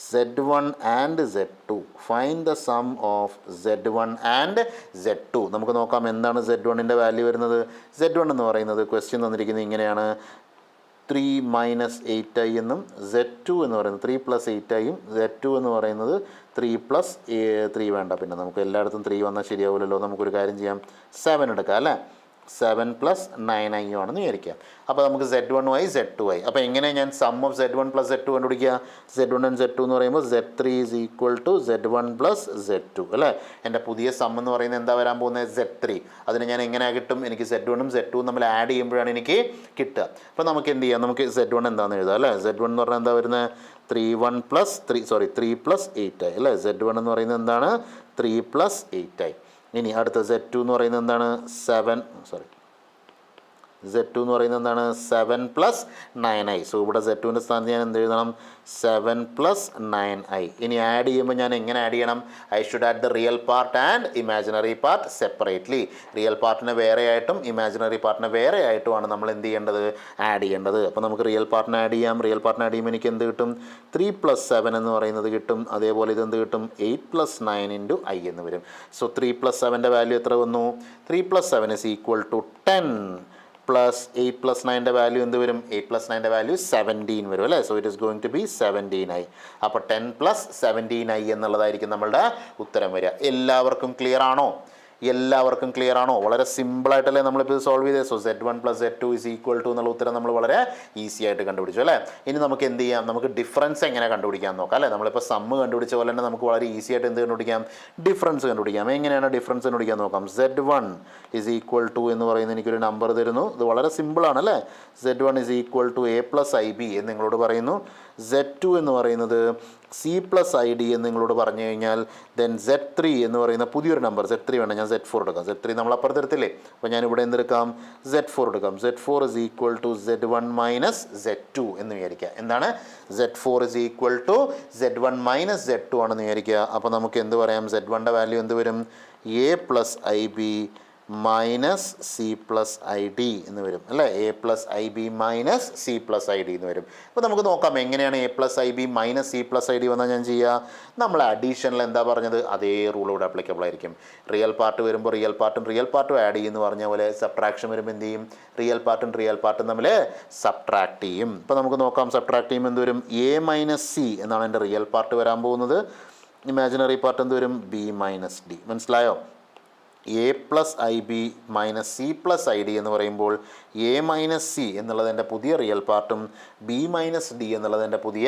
Z1 and Z2. Find the sum of Z1 and Z2. നമുക്ക് നോക്കാം എന്താണ് Z1ൻ്റെ വാല്യൂ വരുന്നത്. Z1 എന്ന് പറയുന്നത് ക്വസ്റ്റ്യൻ തന്നിരിക്കുന്നത് ഇങ്ങനെയാണ്, 3 മൈനസ് 8i എന്നും, Z2 എന്ന് പറയുന്നത് 3 പ്ലസ് 8iയും, Z2 എന്ന് പറയുന്നത് 3 പ്ലസ് 3 വേണ്ട, പിന്നെ നമുക്ക് എല്ലായിടത്തും 3 വന്നാൽ ശരിയാവില്ലല്ലോ. നമുക്കൊരു കാര്യം ചെയ്യാം, 7 എടുക്കാം അല്ലേ. 7 പ്ലസ് 9i ആണെന്ന് വിചാരിക്കാം. അപ്പോൾ നമുക്ക് Z1 Z2 അപ്പോൾ എങ്ങനെ ഞാൻ some of Z1 plus Z2 കണ്ടുപിടിക്കുക. Z1 ആൻഡ് Z2 എന്ന് പറയുമ്പോൾ Z3 is equal to Z1 plus Z2 അല്ലേ. എൻ്റെ പുതിയ സം എന്ന് പറയുന്നത് എന്താ വരാൻ പോകുന്നത്, Z3. അതിന് ഞാൻ എങ്ങനെ കിട്ടും, എനിക്ക് Z1ഉം Z2ഉം തമ്മിൽ ആഡ് ചെയ്യുമ്പോഴാണ് എനിക്ക് കിട്ടുക. അപ്പോൾ നമുക്ക് എന്ത് ചെയ്യാം, നമുക്ക് Z1 എന്താണെന്ന് എഴുതാം അല്ലേ. Z1 എന്ന് പറഞ്ഞാൽ എന്താ വരുന്നത്, 3 പ്ലസ് 8i അല്ലേ. Z1 എന്ന് പറയുന്നത് എന്താണ്, 3 പ്ലസ് 8i. ഇനി അടുത്ത Z2 എന്ന് പറയുന്നത് എന്താണ്, 7 പ്ലസ് 9i. സോ ഇവിടെ Z2ൻ്റെ സ്ഥാനത്ത് ഞാൻ എന്ത് എഴുതണം, 7 പ്ലസ് 9i. ഇനി ആഡ് ചെയ്യുമ്പോൾ ഞാൻ എങ്ങനെ ആഡ് ചെയ്യണം, I should add the real part and imaginary part separately. Real പാർട്ടിനെ വേറെ ആയിട്ടും ഇമാജിനറി പാർട്ടിനെ വേറെ ആയിട്ടുമാണ് നമ്മൾ എന്ത് ചെയ്യേണ്ടത്, ആഡ് ചെയ്യേണ്ടത്. അപ്പോൾ നമുക്ക് റിയൽ പാർട്ടിനെ ആഡ് ചെയ്യാം. റിയൽ പാർട്ടിനെ ആഡ് ചെയ്യുമ്പോൾ എനിക്ക് എന്ത് കിട്ടും, 3 പ്ലസ് 7 എന്ന് പറയുന്നത് കിട്ടും. അതേപോലെ ഇതെന്ത് കിട്ടും, 8 പ്ലസ് 9 ഇൻറ്റു i എന്ന് വരും. സോ 3 പ്ലസ് 7ൻ്റെ വാല്യൂ എത്ര വന്നു, 3 plus 7 is equal to 10 plus 8 plus 9ൻ്റെ വാല്യൂ എന്ത് വരും, 8 പ്ലസ് 9ൻ്റെ വാല്യൂ 17 വരും അല്ലേ. So it is going to be 17i. അപ്പോൾ 10 പ്ലസ് 17i എന്നുള്ളതായിരിക്കും നമ്മളുടെ ഉത്തരം വരിക. എല്ലാവർക്കും ക്ലിയർ ആണോ? എല്ലാവർക്കും ക്ലിയർ ആണോ? വളരെ സിമ്പിളായിട്ടല്ലേ നമ്മളിപ്പോൾ ഇത് സോൾവ് ചെയ്തത്. So Z1 plus Z2 is equal to എന്നുള്ള ഉത്തരം നമ്മൾ വളരെ ഈസി ആയിട്ട് കണ്ടുപിടിച്ചു അല്ലേ. ഇനി നമുക്ക് എന്ത് ചെയ്യാം, നമുക്ക് ഡിഫറൻസ് എങ്ങനെ കണ്ടുപിടിക്കാൻ നോക്കാം അല്ലേ. നമ്മളിപ്പോൾ സമ്മ് കണ്ടുപിടിച്ച പോലെ തന്നെ നമുക്ക് വളരെ ഈസി ആയിട്ട് എന്ത് കണ്ടുപിടിക്കാം, ഡിഫറൻസ് കണ്ടുപിടിക്കാം. എങ്ങനെയാണ് ഡിഫറൻസ് കണ്ടുപിടിക്കാൻ നോക്കാം. Z1 ഇസ് ഈക്വൽ ടു എന്ന് പറയുന്നത് എനിക്കൊരു നമ്പർ തരുന്നു. ഇത് വളരെ സിമ്പിളാണ് അല്ലേ. Z1 is equal to A plus IB എന്ന് നിങ്ങളോട് പറയുന്നു. Z2 എന്ന് പറയുന്നത് C പ്ലസ് ID എന്ന് നിങ്ങളോട് പറഞ്ഞു കഴിഞ്ഞാൽ ദെൻ Z3 എന്ന് പറയുന്ന പുതിയൊരു നമ്പർ, Z3 വേണം, ഞാൻ Z4 എടുക്കാം. Z3 നമ്മൾ അപ്പുറത്തെടുത്തില്ലേ, അപ്പോൾ ഞാനിവിടെ എന്തെടുക്കാം, Z4 എടുക്കാം. Z4 is equal to Z1 minus Z2 എന്ന് വിചാരിക്കുക. എന്താണ്, Z4 is equal to Z1 minus Z2 ആണെന്ന് വിചാരിക്കുക. അപ്പോൾ നമുക്ക് എന്ത് പറയാം, Z1ൻ്റെ വാല്യൂ എന്ത് വരും, A plus IB minus C plus ID എന്ന് വരും അല്ലേ. A plus IB minus C plus ID എന്ന് വരും. അപ്പോൾ നമുക്ക് നോക്കാം എങ്ങനെയാണ് A plus IB minus C plus ID വന്നാൽ ഞാൻ ചെയ്യുക. നമ്മൾ അഡീഷനിൽ എന്താ പറഞ്ഞത്, അതേ റൂൾ ഇവിടെ അപ്ലിക്കബിൾ ആയിരിക്കും. റിയൽ പാർട്ട് വരുമ്പോൾ റിയൽ പാർട്ടും ആഡ് ചെയ്യുമെന്ന് പറഞ്ഞ പോലെ സബ്ട്രാക്ഷൻ വരുമ്പോൾ എന്ത് ചെയ്യും, റിയൽ പാർട്ടും തമ്മിൽ സബ്ട്രാക്ട് ചെയ്യും. ഇപ്പോൾ നമുക്ക് നോക്കാം, സബ്ട്രാക്ട് ചെയ്യുമ്പോൾ എന്ത് വരും, A മൈനസ് C എന്നാണ് എൻ്റെ റിയൽ പാർട്ട് വരാൻ പോകുന്നത്. ഇമാജിനറി പാർട്ട് എന്ത് വരും, B മൈനസ് D. മനസ്സിലായോ? A plus IB minus C plus ID എന്ന് പറയുമ്പോൾ A മൈനസ് C എന്നുള്ളത് എൻ്റെ പുതിയ റിയൽ പാർട്ടും B മൈനസ് D എന്നുള്ളത് എൻ്റെ പുതിയ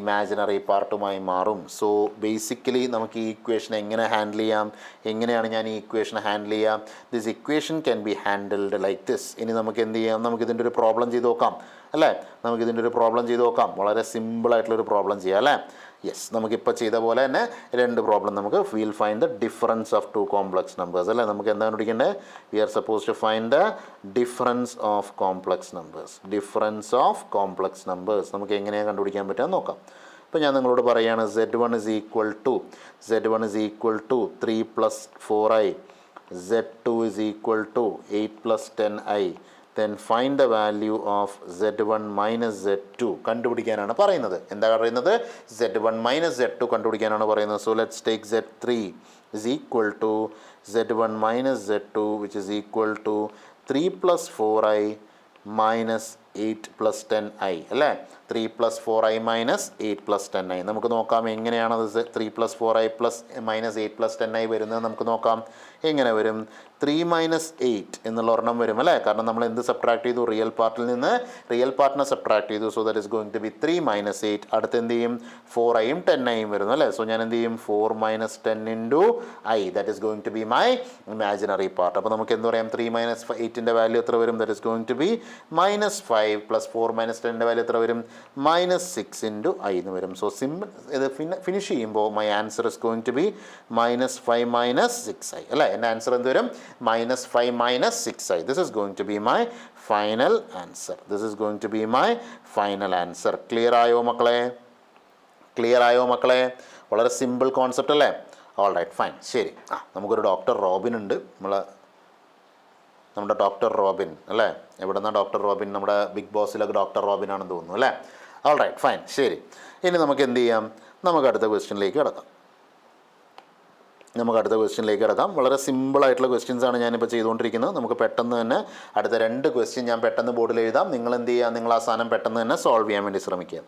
ഇമാജിനറി പാർട്ടുമായി മാറും. സോ ബേസിക്കലി നമുക്ക് ഈ ഇക്വേഷൻ എങ്ങനെ ഹാൻഡിൽ ചെയ്യാം, എങ്ങനെയാണ് ഞാൻ ഈ ഇക്വേഷൻ ഹാൻഡിൽ ചെയ്യാം. This equation can be handled like this. ഇനി നമുക്ക് എന്ത് ചെയ്യാം, നമുക്കിതിൻ്റെ ഒരു പ്രോബ്ലം ചെയ്ത് നോക്കാം അല്ലേ. നമുക്കിതിൻ്റെ ഒരു പ്രോബ്ലം ചെയ്ത് നോക്കാം. വളരെ സിമ്പിളായിട്ടുള്ളൊരു പ്രോബ്ലം ചെയ്യാം അല്ലേ. യെസ്, നമുക്കിപ്പോൾ ചെയ്ത പോലെ തന്നെ രണ്ട് പ്രോബ്ലം നമുക്ക് will find the difference of two complex numbers അല്ലേ. നമുക്ക് എന്താണ് കണ്ടുപിടിക്കേണ്ടത്, we are suppose to find the difference of complex numbers. നമുക്ക് എങ്ങനെയാണ് കണ്ടുപിടിക്കാൻ പറ്റുക നോക്കാം. അപ്പോൾ ഞാൻ നിങ്ങളോട് പറയുകയാണ്, Z1 is equal to 3 plus 4i, Z2 is equal to 8 plus 10i. then find the value of Z1 minus Z2 കണ്ടുപിടിക്കാനാണ് പറയുന്നത്. എന്താ പറയുന്നത്, Z1 minus Z2 കണ്ടുപിടിക്കാനാണ് പറയുന്നത്. So let's take Z3 is equal to Z1 minus Z2 which is equal to 3 plus 4i minus 8 plus 10i അല്ലേ. 3 plus 4i minus 8 plus 10i. നമുക്ക് നോക്കാം എങ്ങനെയാണത് 3 plus 4i plus minus 8 plus 10i വരുന്നത്. നമുക്ക് നോക്കാം എങ്ങനെ വരും? 3 മൈനസ് 8 എന്നുള്ള ഒരെണ്ണം വരും അല്ലേ? കാരണം നമ്മൾ എന്ത് സബ്ട്രാക്ട് ചെയ്തു? റിയൽ പാർട്ടിൽ നിന്ന് റിയൽ പാർട്ടിനെ സബ്ട്രാക്ട് ചെയ്തു. So that is going to be 3 minus 8. അടുത്ത് എന്ത് ചെയ്യും? 4iയും 10iയും വരുന്നു അല്ലേ? സോ ഞാൻ എന്ത് ചെയ്യും? 4 minus 10 into i, that is going to be my imaginary part. അപ്പോൾ നമുക്ക് എന്ത് പറയാം? 3 മൈനസ് 8ൻ്റെ വാല്യൂ എത്ര വരും? That is going to be minus 5 plus 4 minus 10ൻ്റെ വാല്യൂ എത്ര വരും? മൈനസ് 6 ഇൻറ്റു ഐ എന്ന് വരും. സോ സിമ്പിൾ ഇത് ഫിനിഷ് ചെയ്യുമ്പോൾ my answer is going to be minus 5 minus 6i അല്ലേ? എൻ്റെ ആൻസർ എന്ത് വരും? minus 5 minus 6i. This is going to be my final answer. This is going to be my final answer. Clear ആയോ മക്കളെ? Clear ആയോ മക്കളെ? വളരെ simple concept അല്ലേ? All right, fine. ശരി, നമുക്കൊരു ഡോക്ടർ റോബിൻ ഉണ്ട്. നമ്മുടെ ഡോക്ടർ റോബിൻ അല്ലേ? എവിടെ നിന്നാണ് ഡോക്ടർ റോബിൻ? നമ്മുടെ ബിഗ് ബോസിലൊക്കെ ഡോക്ടർ റോബിൻ ആണെന്ന് തോന്നുന്നു അല്ലേ? All right, fine. ശരി, ഇനി നമുക്ക് എന്ത് ചെയ്യാം? നമുക്ക് അടുത്ത ക്വസ്റ്റ്യനിലേക്ക് കിടക്കാം. വളരെ സിമ്പിളായിട്ടുള്ള ക്വസ്റ്റ്യൻസാണ് ഞാനിപ്പോൾ ചെയ്തുകൊണ്ടിരിക്കുന്നത്. നമുക്ക് പെട്ടെന്ന് തന്നെ അടുത്ത 2 ക്വസ്റ്റ്യൻ ഞാൻ പെട്ടെന്ന് ബോർഡിൽ എഴുതാം. നിങ്ങൾ എന്ത് ചെയ്യുക? നിങ്ങൾ ആ സാധനം പെട്ടെന്ന് തന്നെ സോൾവ് ചെയ്യാൻ വേണ്ടി ശ്രമിക്കുക.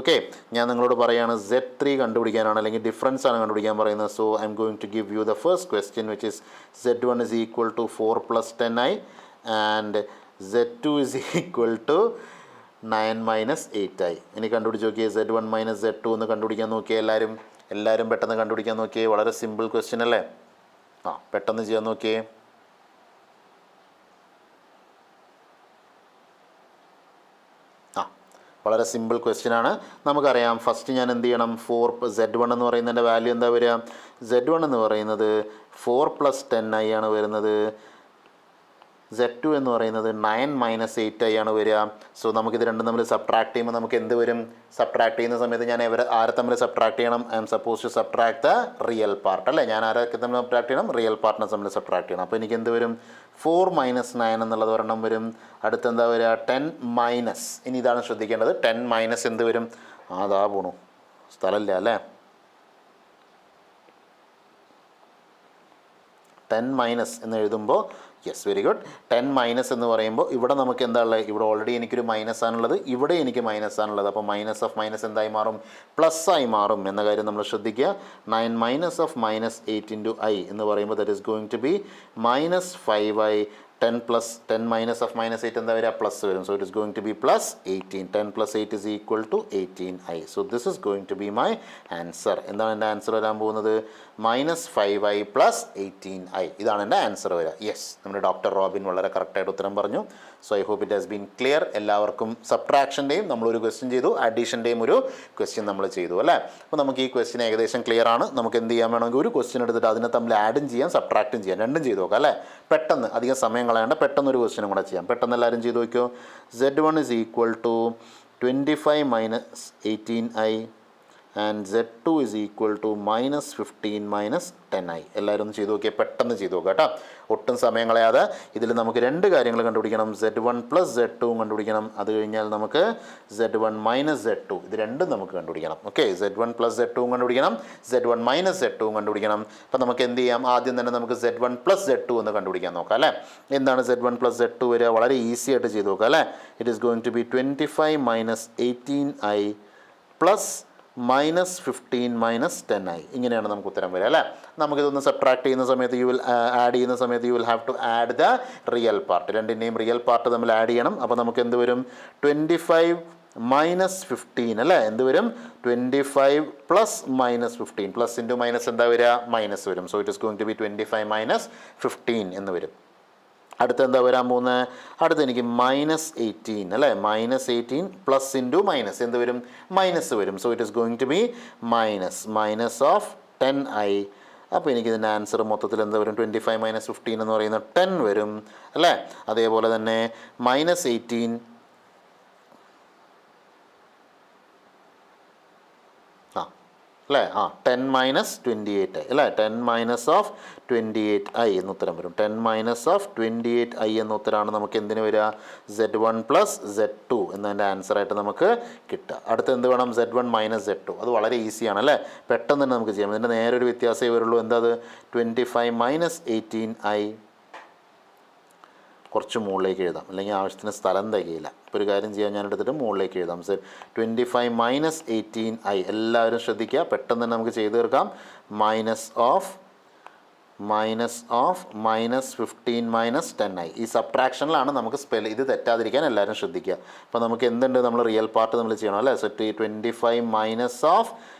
ഓക്കെ, ഞാൻ നിങ്ങളോട് പറയുകയാണ് Z3 കണ്ടുപിടിക്കാനാണ്, അല്ലെങ്കിൽ ഡിഫറൻസ് ആണ് കണ്ടുപിടിക്കാൻ പറയുന്നത്. So I'm going to give you the first question which is Z1 is equal to 4 plus 10i and Z2 is equal to 9 minus 8i. ഇനി കണ്ടുപിടിച്ച് നോക്കിയേ, Z1 മൈനസ് Z2 എന്ന് കണ്ടുപിടിക്കാൻ നോക്കിയേ. എല്ലാവരും പെട്ടെന്ന് കണ്ടുപിടിക്കാൻ നോക്കിയേ. വളരെ സിമ്പിൾ ക്വസ്റ്റ്യൻ അല്ലേ? പെട്ടെന്ന് ചെയ്യാൻ നോക്കിയേ. വളരെ സിമ്പിൾ ക്വസ്റ്റ്യൻ ആണ്. നമുക്കറിയാം, ഫസ്റ്റ് ഞാൻ എന്ത് ചെയ്യണം? Z1 എന്ന് പറയുന്നതിൻ്റെ വാല്യൂ എന്താ വരിക? Z1 എന്ന് പറയുന്നത് 4 plus 10i ആണ് വരുന്നത്. Z2 എന്ന് പറയുന്നത് 9 മൈനസ് 8i ആണ് വരിക. സോ നമുക്കിത് രണ്ടും തമ്മിൽ സബ്ട്രാക്ട് ചെയ്യുമ്പോൾ നമുക്ക് എന്ത് വരും? സബ്ട്രാക്ട് ചെയ്യുന്ന സമയത്ത് ഞാൻ ആരെ തമ്മിൽ സബ്ട്രാക്ട് ചെയ്യണം? I'm suppose to subtract the real part അല്ലേ? ഞാൻ ആരൊക്കെ തമ്മിൽ സബ്ട്രാക്ട് ചെയ്യണം? റിയൽ പാർട്ടിനെ തമ്മിൽ സബ്ട്രാക്ട് ചെയ്യണം. അപ്പോൾ എനിക്ക് എന്ത് വരും? 4 മൈനസ് 9 എന്നുള്ളത് ഒരെണ്ണം വരും. അടുത്ത് എന്താ വരിക? 10 മൈനസ്, ഇനി ഇതാണ് ശ്രദ്ധിക്കേണ്ടത്, 10 മൈനസ് എന്ത് വരും? അതാ പോണു, സ്ഥലമില്ല അല്ലേ? 10 മൈനസ് എന്ന് എഴുതുമ്പോൾ, യെസ്, വെരി ഗുഡ്. 10 മൈനസ് എന്ന് പറയുമ്പോൾ ഇവിടെ നമുക്ക് എന്താ ഉള്ളത്? ഇവിടെ ഓൾറെഡി എനിക്കൊരു മൈനസ് ആണുള്ളത്, ഇവിടെ എനിക്ക് മൈനസ് ആണുള്ളത്. അപ്പോൾ മൈനസ് ഓഫ് മൈനസ് എന്തായി മാറും? പ്ലസ് ആയി മാറും എന്ന കാര്യം നമ്മൾ ശ്രദ്ധിക്കുക. 9 minus of minus 8 into i എന്ന് പറയുമ്പോൾ that is going to be minus 5i. 10 minus of minus 8 എന്താ വരിക? പ്ലസ് വരും. So it is going to be plus 18. 10 plus 8 is equal to 18i. So this is going to be my answer. എന്താണ് എൻ്റെ answer വരാൻ പോകുന്നത്? Minus 5i plus 18i. ഇതാണ് എൻ്റെ answer വരിക. യെസ്, നമ്മുടെ ഡോക്ടർ റോബിൻ വളരെ കറക്റ്റായിട്ട് ഉത്തരം പറഞ്ഞു. So I hope it has been clear. എല്ലാവർക്കും സബ്ട്രാക്ഷൻ്റെയും നമ്മളൊരു ക്വസ്റ്റ്യൻ ചെയ്തു, അഡീഷൻ്റെയും ഒരു ക്വസ്റ്റ്യൻ നമ്മൾ ചെയ്തു അല്ലേ? അപ്പോൾ നമുക്ക് ഈ ക്വസ്റ്റ്യൻ ഏകദേശം ക്ലിയർ ആണ്. നമുക്ക് എന്ത് ചെയ്യാൻ വേണമെങ്കിൽ ഒരു ക്വസ്റ്റ്യൻ എടുത്തിട്ട് അതിനെ തമ്മിൽ ആഡും ചെയ്യാം, സബ്ട്രാക്റ്റും ചെയ്യാം, രണ്ടും ചെയ്ത് നോക്കാം അല്ലേ? പെട്ടെന്ന്, അധികം സമയം കളയാണ്ട് പെട്ടെന്ന് ഒരു ക്വസ്റ്റ്യനും കൂടെ ചെയ്യാം. പെട്ടെന്ന് എല്ലാവരും ചെയ്ത് നോക്കിയോ. Z1 is equal to 25 minus 18i and Z2 is equal to minus 15 minus 10i. എല്ലാവരും ഒന്ന് ചെയ്ത് നോക്കിയാൽ പെട്ടെന്ന് ചെയ്ത് നോക്കുക കേട്ടോ, ഒട്ടും സമയം കളയാതെ. ഇതിൽ നമുക്ക് 2 കാര്യങ്ങൾ കണ്ടുപിടിക്കണം. Z1 പ്ലസ് Z2 കണ്ടുപിടിക്കണം. അത് കഴിഞ്ഞാൽ നമുക്ക് Z1 മൈനസ് Z2, ഇത് രണ്ടും നമുക്ക് കണ്ടുപിടിക്കണം. ഓക്കെ, Z1 പ്ലസ് Z2 കണ്ടുപിടിക്കണം, Z1 മൈനസ് Z2 കണ്ടുപിടിക്കണം. അപ്പോൾ നമുക്ക് എന്ത് ചെയ്യാം? ആദ്യം തന്നെ നമുക്ക് Z1 പ്ലസ് Z2 എന്ന് കണ്ടുപിടിക്കാൻ നോക്കാം അല്ലേ? എന്താണ് Z1 പ്ലസ് Z2 വരിക? വളരെ ഈസി ആയിട്ട് ചെയ്ത് നോക്കാം അല്ലേ? It is going to be 25 minus 18i plus minus 15 minus 10i. ഇങ്ങനെയാണ് നമുക്ക് ഉത്തരം വരിക അല്ലേ? നമുക്കിതൊന്ന് സബ്ട്രാക്ട് ചെയ്യുന്ന സമയത്ത് ആഡ് ചെയ്യുന്ന സമയത്ത് you will have to add the real part. രണ്ടിൻ്റെയും റിയൽ പാർട്ട് തമ്മിൽ ആഡ് ചെയ്യണം. അപ്പോൾ നമുക്ക് എന്ത് വരും? 25 മൈനസ് 15 അല്ലേ? എന്ത് വരും? 25 plus minus 15. Plus into minus എന്താ വരിക? മൈനസ് വരും. So it is going to be 25 minus 15 എന്ന് വരും. അടുത്ത് എന്താ വരാൻ പോകുന്നത്? അടുത്ത് എനിക്ക് മൈനസ് 18 അല്ലേ? മൈനസ് 18 പ്ലസ് ഇൻറ്റു മൈനസ് എന്ത് വരും? മൈനസ് വരും. So it is going to be minus of 10i. അപ്പോൾ എനിക്കിതിൻ്റെ ആൻസർ മൊത്തത്തിൽ എന്താ വരും? 25 മൈനസ് 15 എന്ന് പറയുന്നത് 10 വരും അല്ലേ? അതേപോലെ തന്നെ മൈനസ് 18 അല്ലേ? 10 മൈനസ് 28i അല്ലേ? 10 മൈനസ് ഓഫ് 28i എന്ന് ഉത്തരം വരും. 10 മൈനസ് ഓഫ് 28i എന്ന ഉത്തരമാണ് നമുക്ക് എന്തിനു വരിക? Z1 പ്ലസ് Z2 എന്നതിൻ്റെ ആൻസറായിട്ട് നമുക്ക് കിട്ടുക. അടുത്ത് എന്ത് വേണം? Z1 minus Z2. അത് വളരെ ഈസിയാണ് അല്ലേ? പെട്ടെന്ന് തന്നെ നമുക്ക് ചെയ്യാം. ഇതിൻ്റെ നേരെ ഒരു വ്യത്യാസമേ വരുള്ളൂ. എന്താ അത്? 25 മൈനസ് 18i. കുറച്ച് മുകളിലേക്ക് എഴുതാം, അല്ലെങ്കിൽ ആവശ്യത്തിന് സ്ഥലം തികയില്ല. ഇപ്പോൾ ഒരു കാര്യം ചെയ്യാൻ ഞാൻ എടുത്തിട്ട് മുകളിലേക്ക് എഴുതാം. 25 മൈനസ് 18i. എല്ലാവരും ശ്രദ്ധിക്കുക, പെട്ടെന്ന് തന്നെ നമുക്ക് ചെയ്ത് തീർക്കാം. Minus of minus of -15 -10i. ഈ സബ്ട്രാക്ഷനിലാണ് നമുക്ക് ഇത് തെറ്റാതിരിക്കാൻ എല്ലാവരും ശ്രദ്ധിക്കുക. അപ്പോൾ നമുക്ക് എന്തുണ്ട്, നമ്മൾ റിയൽ പാർട്ട് നമ്മൾ ചെയ്യണം അല്ലേ. So 25 minus of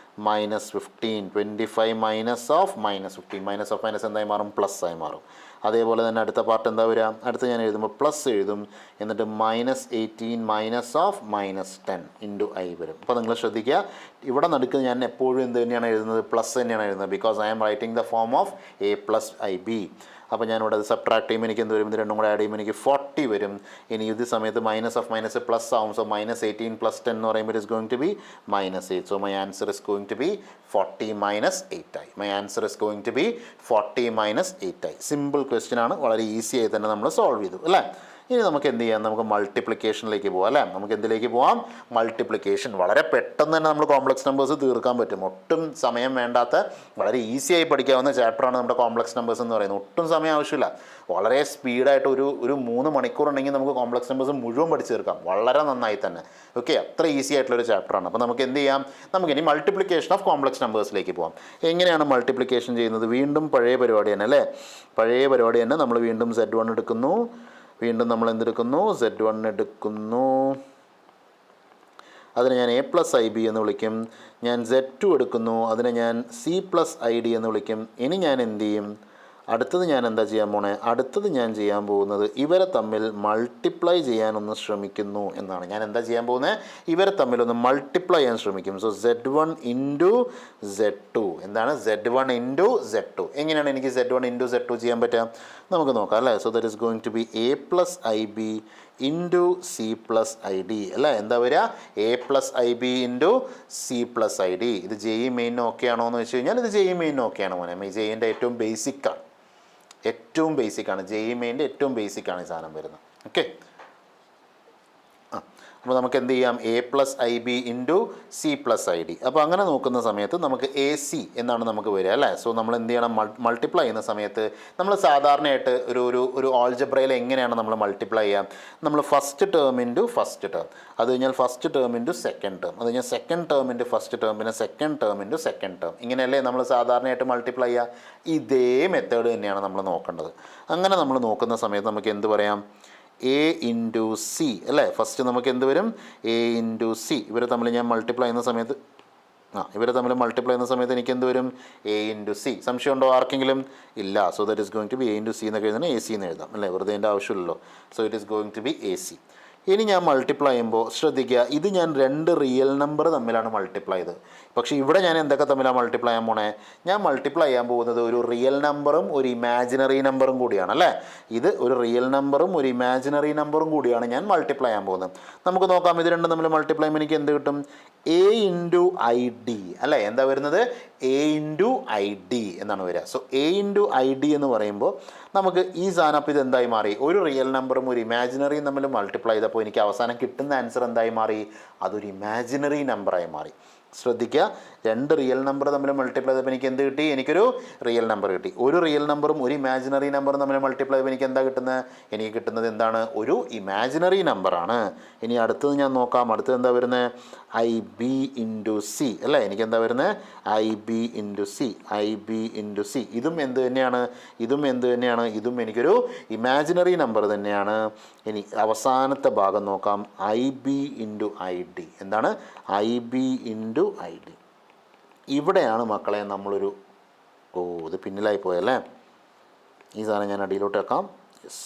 -15, 25 minus of -15, minus of minus എന്തായി മാറും, പ്ലസ് ആയി മാറും. അതേപോലെ തന്നെ അടുത്ത പാർട്ട് എന്താ വരിക, അടുത്ത് ഞാൻ എഴുതുമ്പോൾ പ്ലസ് എഴുതും, എന്നിട്ട് -18 മൈനസ് ഓഫ് -10 ഇൻറ്റു i വരും. അപ്പോൾ നിങ്ങൾ ശ്രദ്ധിക്കുക, ഇവിടെ നടുക്ക് ഞാൻ എപ്പോഴും എന്ത് തന്നെയാണ് എഴുതുന്നത്, പ്ലസ് തന്നെയാണ് എഴുതുന്നത്. Because I am writing the form of a plus IB. അപ്പോൾ ഞാനിവിടെ അത് സബ്ട്രാക്ട് ചെയ്യുമ്പോൾ എനിക്ക് എന്ത് വരും, ഇത് രണ്ടും കൂടെ ആഡ് ചെയ്യുമ്പോൾ എനിക്ക് 40 വരും. ഇനി ഇത് സമയത്ത് മൈനസ് ഓഫ് മൈനസ് പ്ലസ് ആവും. സോ -18 + 10 എന്ന് പറയുമ്പോൾ is going to be -8. So my answer is going to be 40 - 8i. My answer is going to be 40 - 8i. Simple question ആണ്, വളരെ ഈസി ആയി തന്നെ നമ്മൾ സോൾവ് ചെയ്തു അല്ലേ. ഇനി നമുക്ക് എന്ത് ചെയ്യാം, നമുക്ക് മൾട്ടിപ്ലിക്കേഷനിലേക്ക് പോകാം അല്ലേ. നമുക്ക് എന്തിലേക്ക് പോകാം, മൾട്ടിപ്ലിക്കേഷൻ. വളരെ പെട്ടെന്ന് തന്നെ നമ്മൾ കോംപ്ലക്സ് നമ്പേഴ്സ് തീർക്കാൻ പറ്റും. ഒട്ടും സമയം വേണ്ടാത്ത വളരെ ഈസിയായി പഠിക്കാവുന്ന ചാപ്റ്ററാണ് നമ്മുടെ കോംപ്ലക്സ് നമ്പേഴ്സ് എന്ന് പറയുന്നത്. ഒട്ടും സമയം ആവശ്യമില്ല, വളരെ സ്പീഡായിട്ട് ഒരു 3 മണിക്കൂർ ഉണ്ടെങ്കിൽ നമുക്ക് കോംപ്ലക്സ് നമ്പേഴ്സ് മുഴുവൻ പഠിച്ചു തീർക്കാം വളരെ നന്നായി തന്നെ. ഓക്കെ, അത്ര ഈസി ആയിട്ടുള്ളൊരു ചാപ്റ്ററാണ്. അപ്പോൾ നമുക്ക് എന്ത് ചെയ്യാം, നമുക്കിനി മൾട്ടിപ്ലിക്കേഷൻ ഓഫ് കോംപ്ലക്സ് നമ്പേഴ്സിലേക്ക് പോകാം. എങ്ങനെയാണ് മൾട്ടിപ്ലിക്കേഷൻ ചെയ്യുന്നത്, വീണ്ടും പഴയ പരിപാടി തന്നെ അല്ലേ. പഴയ പരിപാടി തന്നെ, നമ്മൾ വീണ്ടും Z1 എടുക്കുന്നു, വീണ്ടും നമ്മൾ എന്തെടുക്കുന്നു, Z1 എടുക്കുന്നു, അതിനെ ഞാൻ a പ്ലസ് IB എന്ന് വിളിക്കും. ഞാൻ Z2 എടുക്കുന്നു, അതിനെ ഞാൻ C പ്ലസ് ID എന്ന് വിളിക്കും. ഇനി ഞാൻ എന്ത് ചെയ്യും, അടുത്തത് ഞാൻ എന്താ ചെയ്യാൻ പോണേ, അടുത്തത് ഞാൻ ചെയ്യാൻ പോകുന്നത് ഇവരെ തമ്മിൽ മൾട്ടിപ്ലൈ ചെയ്യാനൊന്ന് ശ്രമിക്കുന്നു എന്നാണ്. ഞാൻ എന്താ ചെയ്യാൻ പോകുന്നത്, ഇവരെ തമ്മിലൊന്ന് മൾട്ടിപ്ലൈ ചെയ്യാൻ ശ്രമിക്കും. സോ Z1 ഇൻറ്റു Z2 എന്താണ്, Z1 ഇൻറ്റു Z2. എങ്ങനെയാണ് എനിക്ക് Z1 ഇൻറ്റു Z2 ചെയ്യാൻ പറ്റുക, നമുക്ക് നോക്കാം അല്ലേ. So that is going to be a plus IB into C plus ID അല്ലേ. എന്താ വരിക, a plus IB into C plus ID. ഇത് JE മെയിൻ ഓക്കെ ആണോ എന്ന് വെച്ച് കഴിഞ്ഞാൽ ഇത് JE മെയിൻ ഓക്കെ ആണോ മോനെ. JEൻ്റെ ഏറ്റവും ബേസിക്കാണ്, ഏറ്റവും ബേസിക്കാണ്, JE മെയിൻ്റെ ഏറ്റവും ബേസിക്കാണ് ഈ സാധനം വരുന്നത്. ഓക്കെ, അപ്പോൾ നമുക്ക് എന്ത് ചെയ്യാം, a plus IB into C plus ID. അപ്പോൾ അങ്ങനെ നോക്കുന്ന സമയത്ത് നമുക്ക് AC എന്നാണ് നമുക്ക് വരിക അല്ലേ. സോ നമ്മൾ എന്ത് ചെയ്യണം, മൾട്ടിപ്ലൈ ചെയ്യുന്ന സമയത്ത് നമ്മൾ സാധാരണയായിട്ട് ഒരു ആൾജബ്രയിൽ എങ്ങനെയാണ് നമ്മൾ മൾട്ടിപ്ലൈ ചെയ്യാം, നമ്മൾ first term into first term, അത് കഴിഞ്ഞാൽ first term into second term, അത് കഴിഞ്ഞാൽ second term into first term, പിന്നെ second term into second term. ഇങ്ങനെയല്ലേ നമ്മൾ സാധാരണയായിട്ട് മൾട്ടിപ്ലൈ ചെയ്യുക. ഇതേ മെത്തേഡ് തന്നെയാണ് നമ്മൾ നോക്കേണ്ടത്. അങ്ങനെ നമ്മൾ നോക്കുന്ന സമയത്ത് നമുക്ക് എന്ത് പറയാം, a ഇൻറ്റു C അല്ലേ. ഫസ്റ്റ് നമുക്ക് എന്ത് വരും, a ഇൻറ്റു C. ഇവരെ തമ്മിൽ ഞാൻ മൾട്ടിപ്ലൈ ചെയ്യുന്ന സമയത്ത് ഇവരെ തമ്മിൽ മൾട്ടിപ്ലൈ ചെയ്യുന്ന സമയത്ത് എനിക്ക് എന്ത് വരും, a ഇൻറ്റു C. സംശയമുണ്ടോ ആർക്കെങ്കിലും, ഇല്ല. So that is going to be a into C എന്നൊക്കെ എഴുതുന്നത് AC എന്ന് എഴുതാം അല്ലേ, വെറുതെ അതിൻ്റെ ആവശ്യമില്ലല്ലോ. So it is going to be AC. ഇനി ഞാൻ മൾട്ടിപ്ലൈ ചെയ്യുമ്പോൾ ശ്രദ്ധിക്കുക, ഇത് ഞാൻ 2 റിയൽ നമ്പർ തമ്മിലാണ് മൾട്ടിപ്ലൈ ചെയ്തത്. പക്ഷേ ഇവിടെ ഞാൻ എന്തൊക്കെ തമ്മിലാണ് മൾട്ടിപ്ലൈ ചെയ്യാൻ പോണേ, ഞാൻ മൾട്ടിപ്ലൈ ചെയ്യാൻ പോകുന്നത് ഒരു റിയൽ നമ്പറും ഒരു ഇമാജിനറി നമ്പറും കൂടിയാണ് അല്ലേ. ഇത് ഒരു റിയൽ നമ്പറും ഒരു ഇമാജിനറി നമ്പറും കൂടിയാണ് ഞാൻ മൾട്ടിപ്ലൈ ചെയ്യാൻ പോകുന്നത്. നമുക്ക് നോക്കാം, ഇത് രണ്ടും തമ്മിൽ മൾട്ടിപ്ലൈ ചെയ്യുമ്പോൾ എനിക്ക് എന്ത് കിട്ടും, a ഇൻറ്റു ID അല്ലേ. എന്താ വരുന്നത്, a ഇൻറ്റു ID എന്നാണ് വരിക. സോ a ഇൻറ്റു ID എന്ന് പറയുമ്പോൾ നമുക്ക് ഈ സാധനം, അപ്പോൾ ഇത് എന്തായി മാറി, ഒരു റിയൽ നമ്പറും ഒരു ഇമാജിനറിയും തമ്മിൽ മൾട്ടിപ്ലൈ ചെയ്തപ്പോൾ എനിക്ക് അവസാനം കിട്ടുന്ന ആൻസർ എന്തായി മാറി, അതൊരു ഇമാജിനറി നമ്പറായി മാറി. ശ്രദ്ധിക്കുക, 2 റിയൽ നമ്പർ തമ്മിൽ മൾട്ടിപ്ലൈ ചെയ്തപ്പോൾ എനിക്ക് എന്ത് കിട്ടി, എനിക്കൊരു റിയൽ നമ്പർ കിട്ടി. ഒരു റിയൽ നമ്പറും ഒരു ഇമാജിനറി നമ്പറും തമ്മിൽ മൾട്ടിപ്ലൈ ചെയ്യുമ്പോൾ എനിക്ക് എന്താ കിട്ടുന്നത്, എനിക്ക് കിട്ടുന്നത് എന്താണ്, ഒരു ഇമാജിനറി നമ്പറാണ്. ഇനി അടുത്തത് ഞാൻ നോക്കാം, അടുത്തത് എന്താ വരുന്നത്, IB ഇൻറ്റു C അല്ലേ. എനിക്ക് എന്താ വരുന്നത്, IB into C, IB into C. ഇതും എന്ത് തന്നെയാണ്, ഇതും എന്ത് തന്നെയാണ്, ഇതും എനിക്കൊരു ഇമാജിനറി നമ്പർ തന്നെയാണ്. ഇനി അവസാനത്തെ ഭാഗം നോക്കാം, IB ഇൻറ്റു ID. എന്താണ്, IB ഇൻറ്റു ID. ഇവിടെയാണ് മക്കളെ നമ്മളൊരു ഇത് പിന്നിലായി പോയല്ലേ. ഈ സാധനം ഞാൻ അടിയിലോട്ട് വെക്കാം. Yes,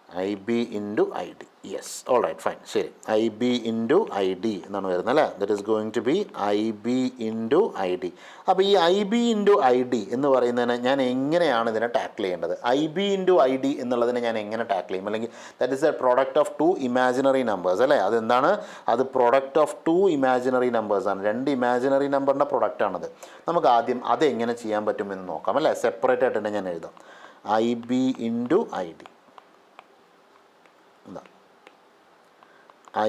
IB into ID. Yes, all right, fine, ശരി. IB ഇൻറ്റു ID എന്നാണ് വരുന്നത് അല്ലേ. That is going to be IB into ID. അപ്പോൾ ഈ IB ഇൻറ്റു ID എന്ന് പറയുന്നതിന് ഞാൻ എങ്ങനെയാണ് ഇതിനെ ടാക്കിൾ ചെയ്യേണ്ടത്, IB ഇൻറ്റു ID എന്നുള്ളതിനെ ഞാൻ എങ്ങനെ ടാക്കിൾ ചെയ്യും, അല്ലെങ്കിൽ that is A product of 2 imaginary numbers അല്ലേ. അതെന്താണ്, അത് പ്രോഡക്റ്റ് ഓഫ് 2 ഇമാജിനറി നമ്പേഴ്സാണ്, 2 ഇമാജിനറി നമ്പറിൻ്റെ പ്രൊഡക്റ്റാണത്. നമുക്ക് ആദ്യം അതെങ്ങനെ ചെയ്യാൻ പറ്റുമെന്ന് നോക്കാം അല്ലേ. സെപ്പറേറ്റ് ആയിട്ട് തന്നെ ഞാൻ എഴുതാം, IB ഇൻറ്റു ID. എന്താ,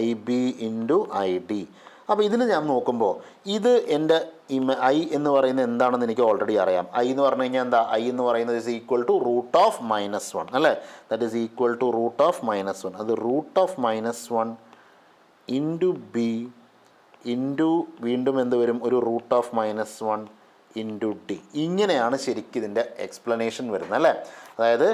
IB ഇൻറ്റു ID. അപ്പോൾ ഇതിൽ ഞാൻ നോക്കുമ്പോൾ ഇത് എൻ്റെ I എന്ന് പറയുന്നത് എന്താണെന്ന് എനിക്ക് ഓൾറെഡി അറിയാം. I എന്ന് പറഞ്ഞു കഴിഞ്ഞാൽ എന്താ, I എന്ന് പറയുന്നത് is equal to root of -1 അല്ലേ. That is equal to root of -1. അത് root of -1 into B into വീണ്ടും എന്ത് വരും, ഒരു റൂട്ട് ഓഫ് -1 ഇൻറ്റു ഡി. ഇങ്ങനെയാണ് ശരിക്കും ഇതിൻ്റെ എക്സ്പ്ലനേഷൻ വരുന്നത് അല്ലേ. അതായത്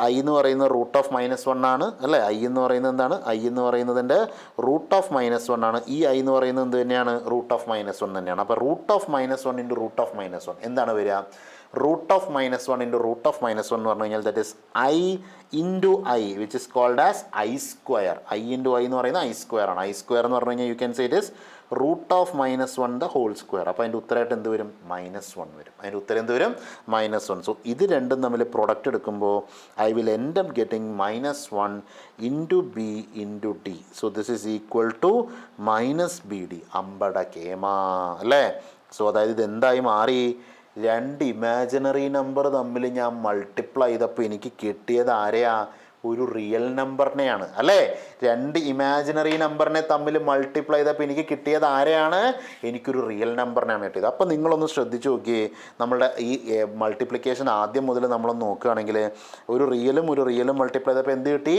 ഐ എന്ന് പറയുന്നത് √(-1) ആണ് അല്ലേ. ഐ എന്ന് പറയുന്നത് എന്താണ്? ഐ എന്ന് പറയുന്നതിൻ്റെ √(-1) ആണ്. ഈ ഐ എന്ന് പറയുന്നത് എന്ത് തന്നെയാണ്? √(-1) തന്നെയാണ്. അപ്പോൾ √(-1) ഇൻറ്റു √(-1) എന്താണ് വരിക? √(-1) ഇൻറ്റു √(-1) എന്ന് പറഞ്ഞു കഴിഞ്ഞാൽ that is i into i which is called as i square. I into i എന്ന് പറയുന്നത് ഐ സ്ക്വയർ ആണ്. ഐ സ്ക്വയർ എന്ന് പറഞ്ഞു കഴിഞ്ഞാൽ you can say it is √(-1) the whole square. അപ്പോൾ അതിൻ്റെ ഉത്തരമായിട്ട് എന്ത് വരും? -1 വരും. അതിൻ്റെ ഉത്തരം എന്ത് വരും? -1. സോ ഇത് രണ്ടും തമ്മിൽ പ്രൊഡക്റ്റ് എടുക്കുമ്പോൾ I will end up getting -1 into b into d. So this is equal to -BD. അമ്പട കേമ അല്ലേ. സോ അതായത് ഇത് എന്തായി മാറി? രണ്ട് ഇമാജിനറി നമ്പർ തമ്മിൽ ഞാൻ മൾട്ടിപ്ലൈ ചെയ്തപ്പോൾ എനിക്ക് കിട്ടിയത് ആരെയാ? ഒരു റിയൽ നമ്പറിനെയാണ് അല്ലേ. രണ്ട് ഇമാജിനറി നമ്പറിനെ തമ്മിൽ മൾട്ടിപ്ലൈ ചെയ്തപ്പോൾ എനിക്ക് കിട്ടിയത് ആരെയാണ്? എനിക്കൊരു റിയൽ നമ്പറിനാണ് കിട്ടിയത്. അപ്പോൾ നിങ്ങളൊന്ന് ശ്രദ്ധിച്ച് നോക്കിയേ, നമ്മളുടെ ഈ മൾട്ടിപ്ലിക്കേഷൻ ആദ്യം മുതൽ നമ്മളൊന്ന് നോക്കുകയാണെങ്കിൽ ഒരു റിയലും മൾട്ടിപ്ലൈ ചെയ്തപ്പോൾ എന്ത് കിട്ടി?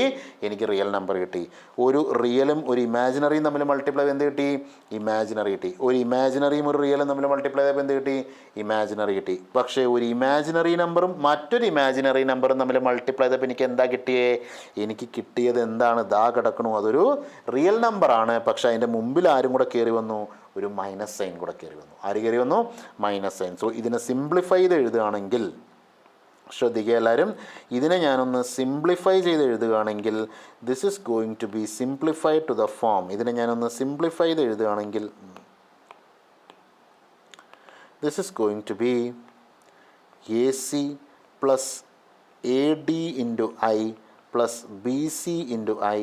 എനിക്ക് റിയൽ നമ്പർ കിട്ടി. ഒരു റിയലും ഒരു ഇമാജിനറിയും തമ്മിൽ മൾട്ടിപ്ലൈ ചെയ്ത് എന്ത് കിട്ടി? ഇമാജിനറി കിട്ടി. ഒരു ഇമാജിനറിയും ഒരു റിയലും തമ്മിൽ മൾട്ടിപ്ലൈ ചെയ്തപ്പോൾ എന്ത് കിട്ടി? ഇമാജിനറി കിട്ടി. പക്ഷേ ഒരു ഇമാജിനറി നമ്പറും മറ്റൊരു ഇമാജിനറി നമ്പറും തമ്മിൽ മൾട്ടിപ്ലൈ ചെയ്തപ്പോൾ എനിക്ക് എന്താ കിട്ടിയേ? എനിക്ക് കിട്ടിയത് എന്താണ്? ദാ കിടക്കണു, അതൊരു റിയൽ നമ്പറാണ്. പക്ഷേ അതിൻ്റെ മുമ്പിൽ ആരും കൂടെ കയറി വന്നു? ഒരു മൈനസ് സൈൻ കൂടെ കയറി വന്നു. ആര് കയറി വന്നു? Minus sign. സോ ഇതിനെ സിംപ്ലിഫൈ ചെയ്ത് എഴുതുകയാണെങ്കിൽ, ശ്രദ്ധിക്കുക എല്ലാവരും, ഇതിനെ ഞാനൊന്ന് സിംപ്ലിഫൈ ചെയ്ത് എഴുതുകയാണെങ്കിൽ this is going to be simplified to the form. ഇതിനെ ഞാനൊന്ന് സിംപ്ലിഫൈ ചെയ്ത് എഴുതുകയാണെങ്കിൽ this is going to be AC plus AD into i plus BC into i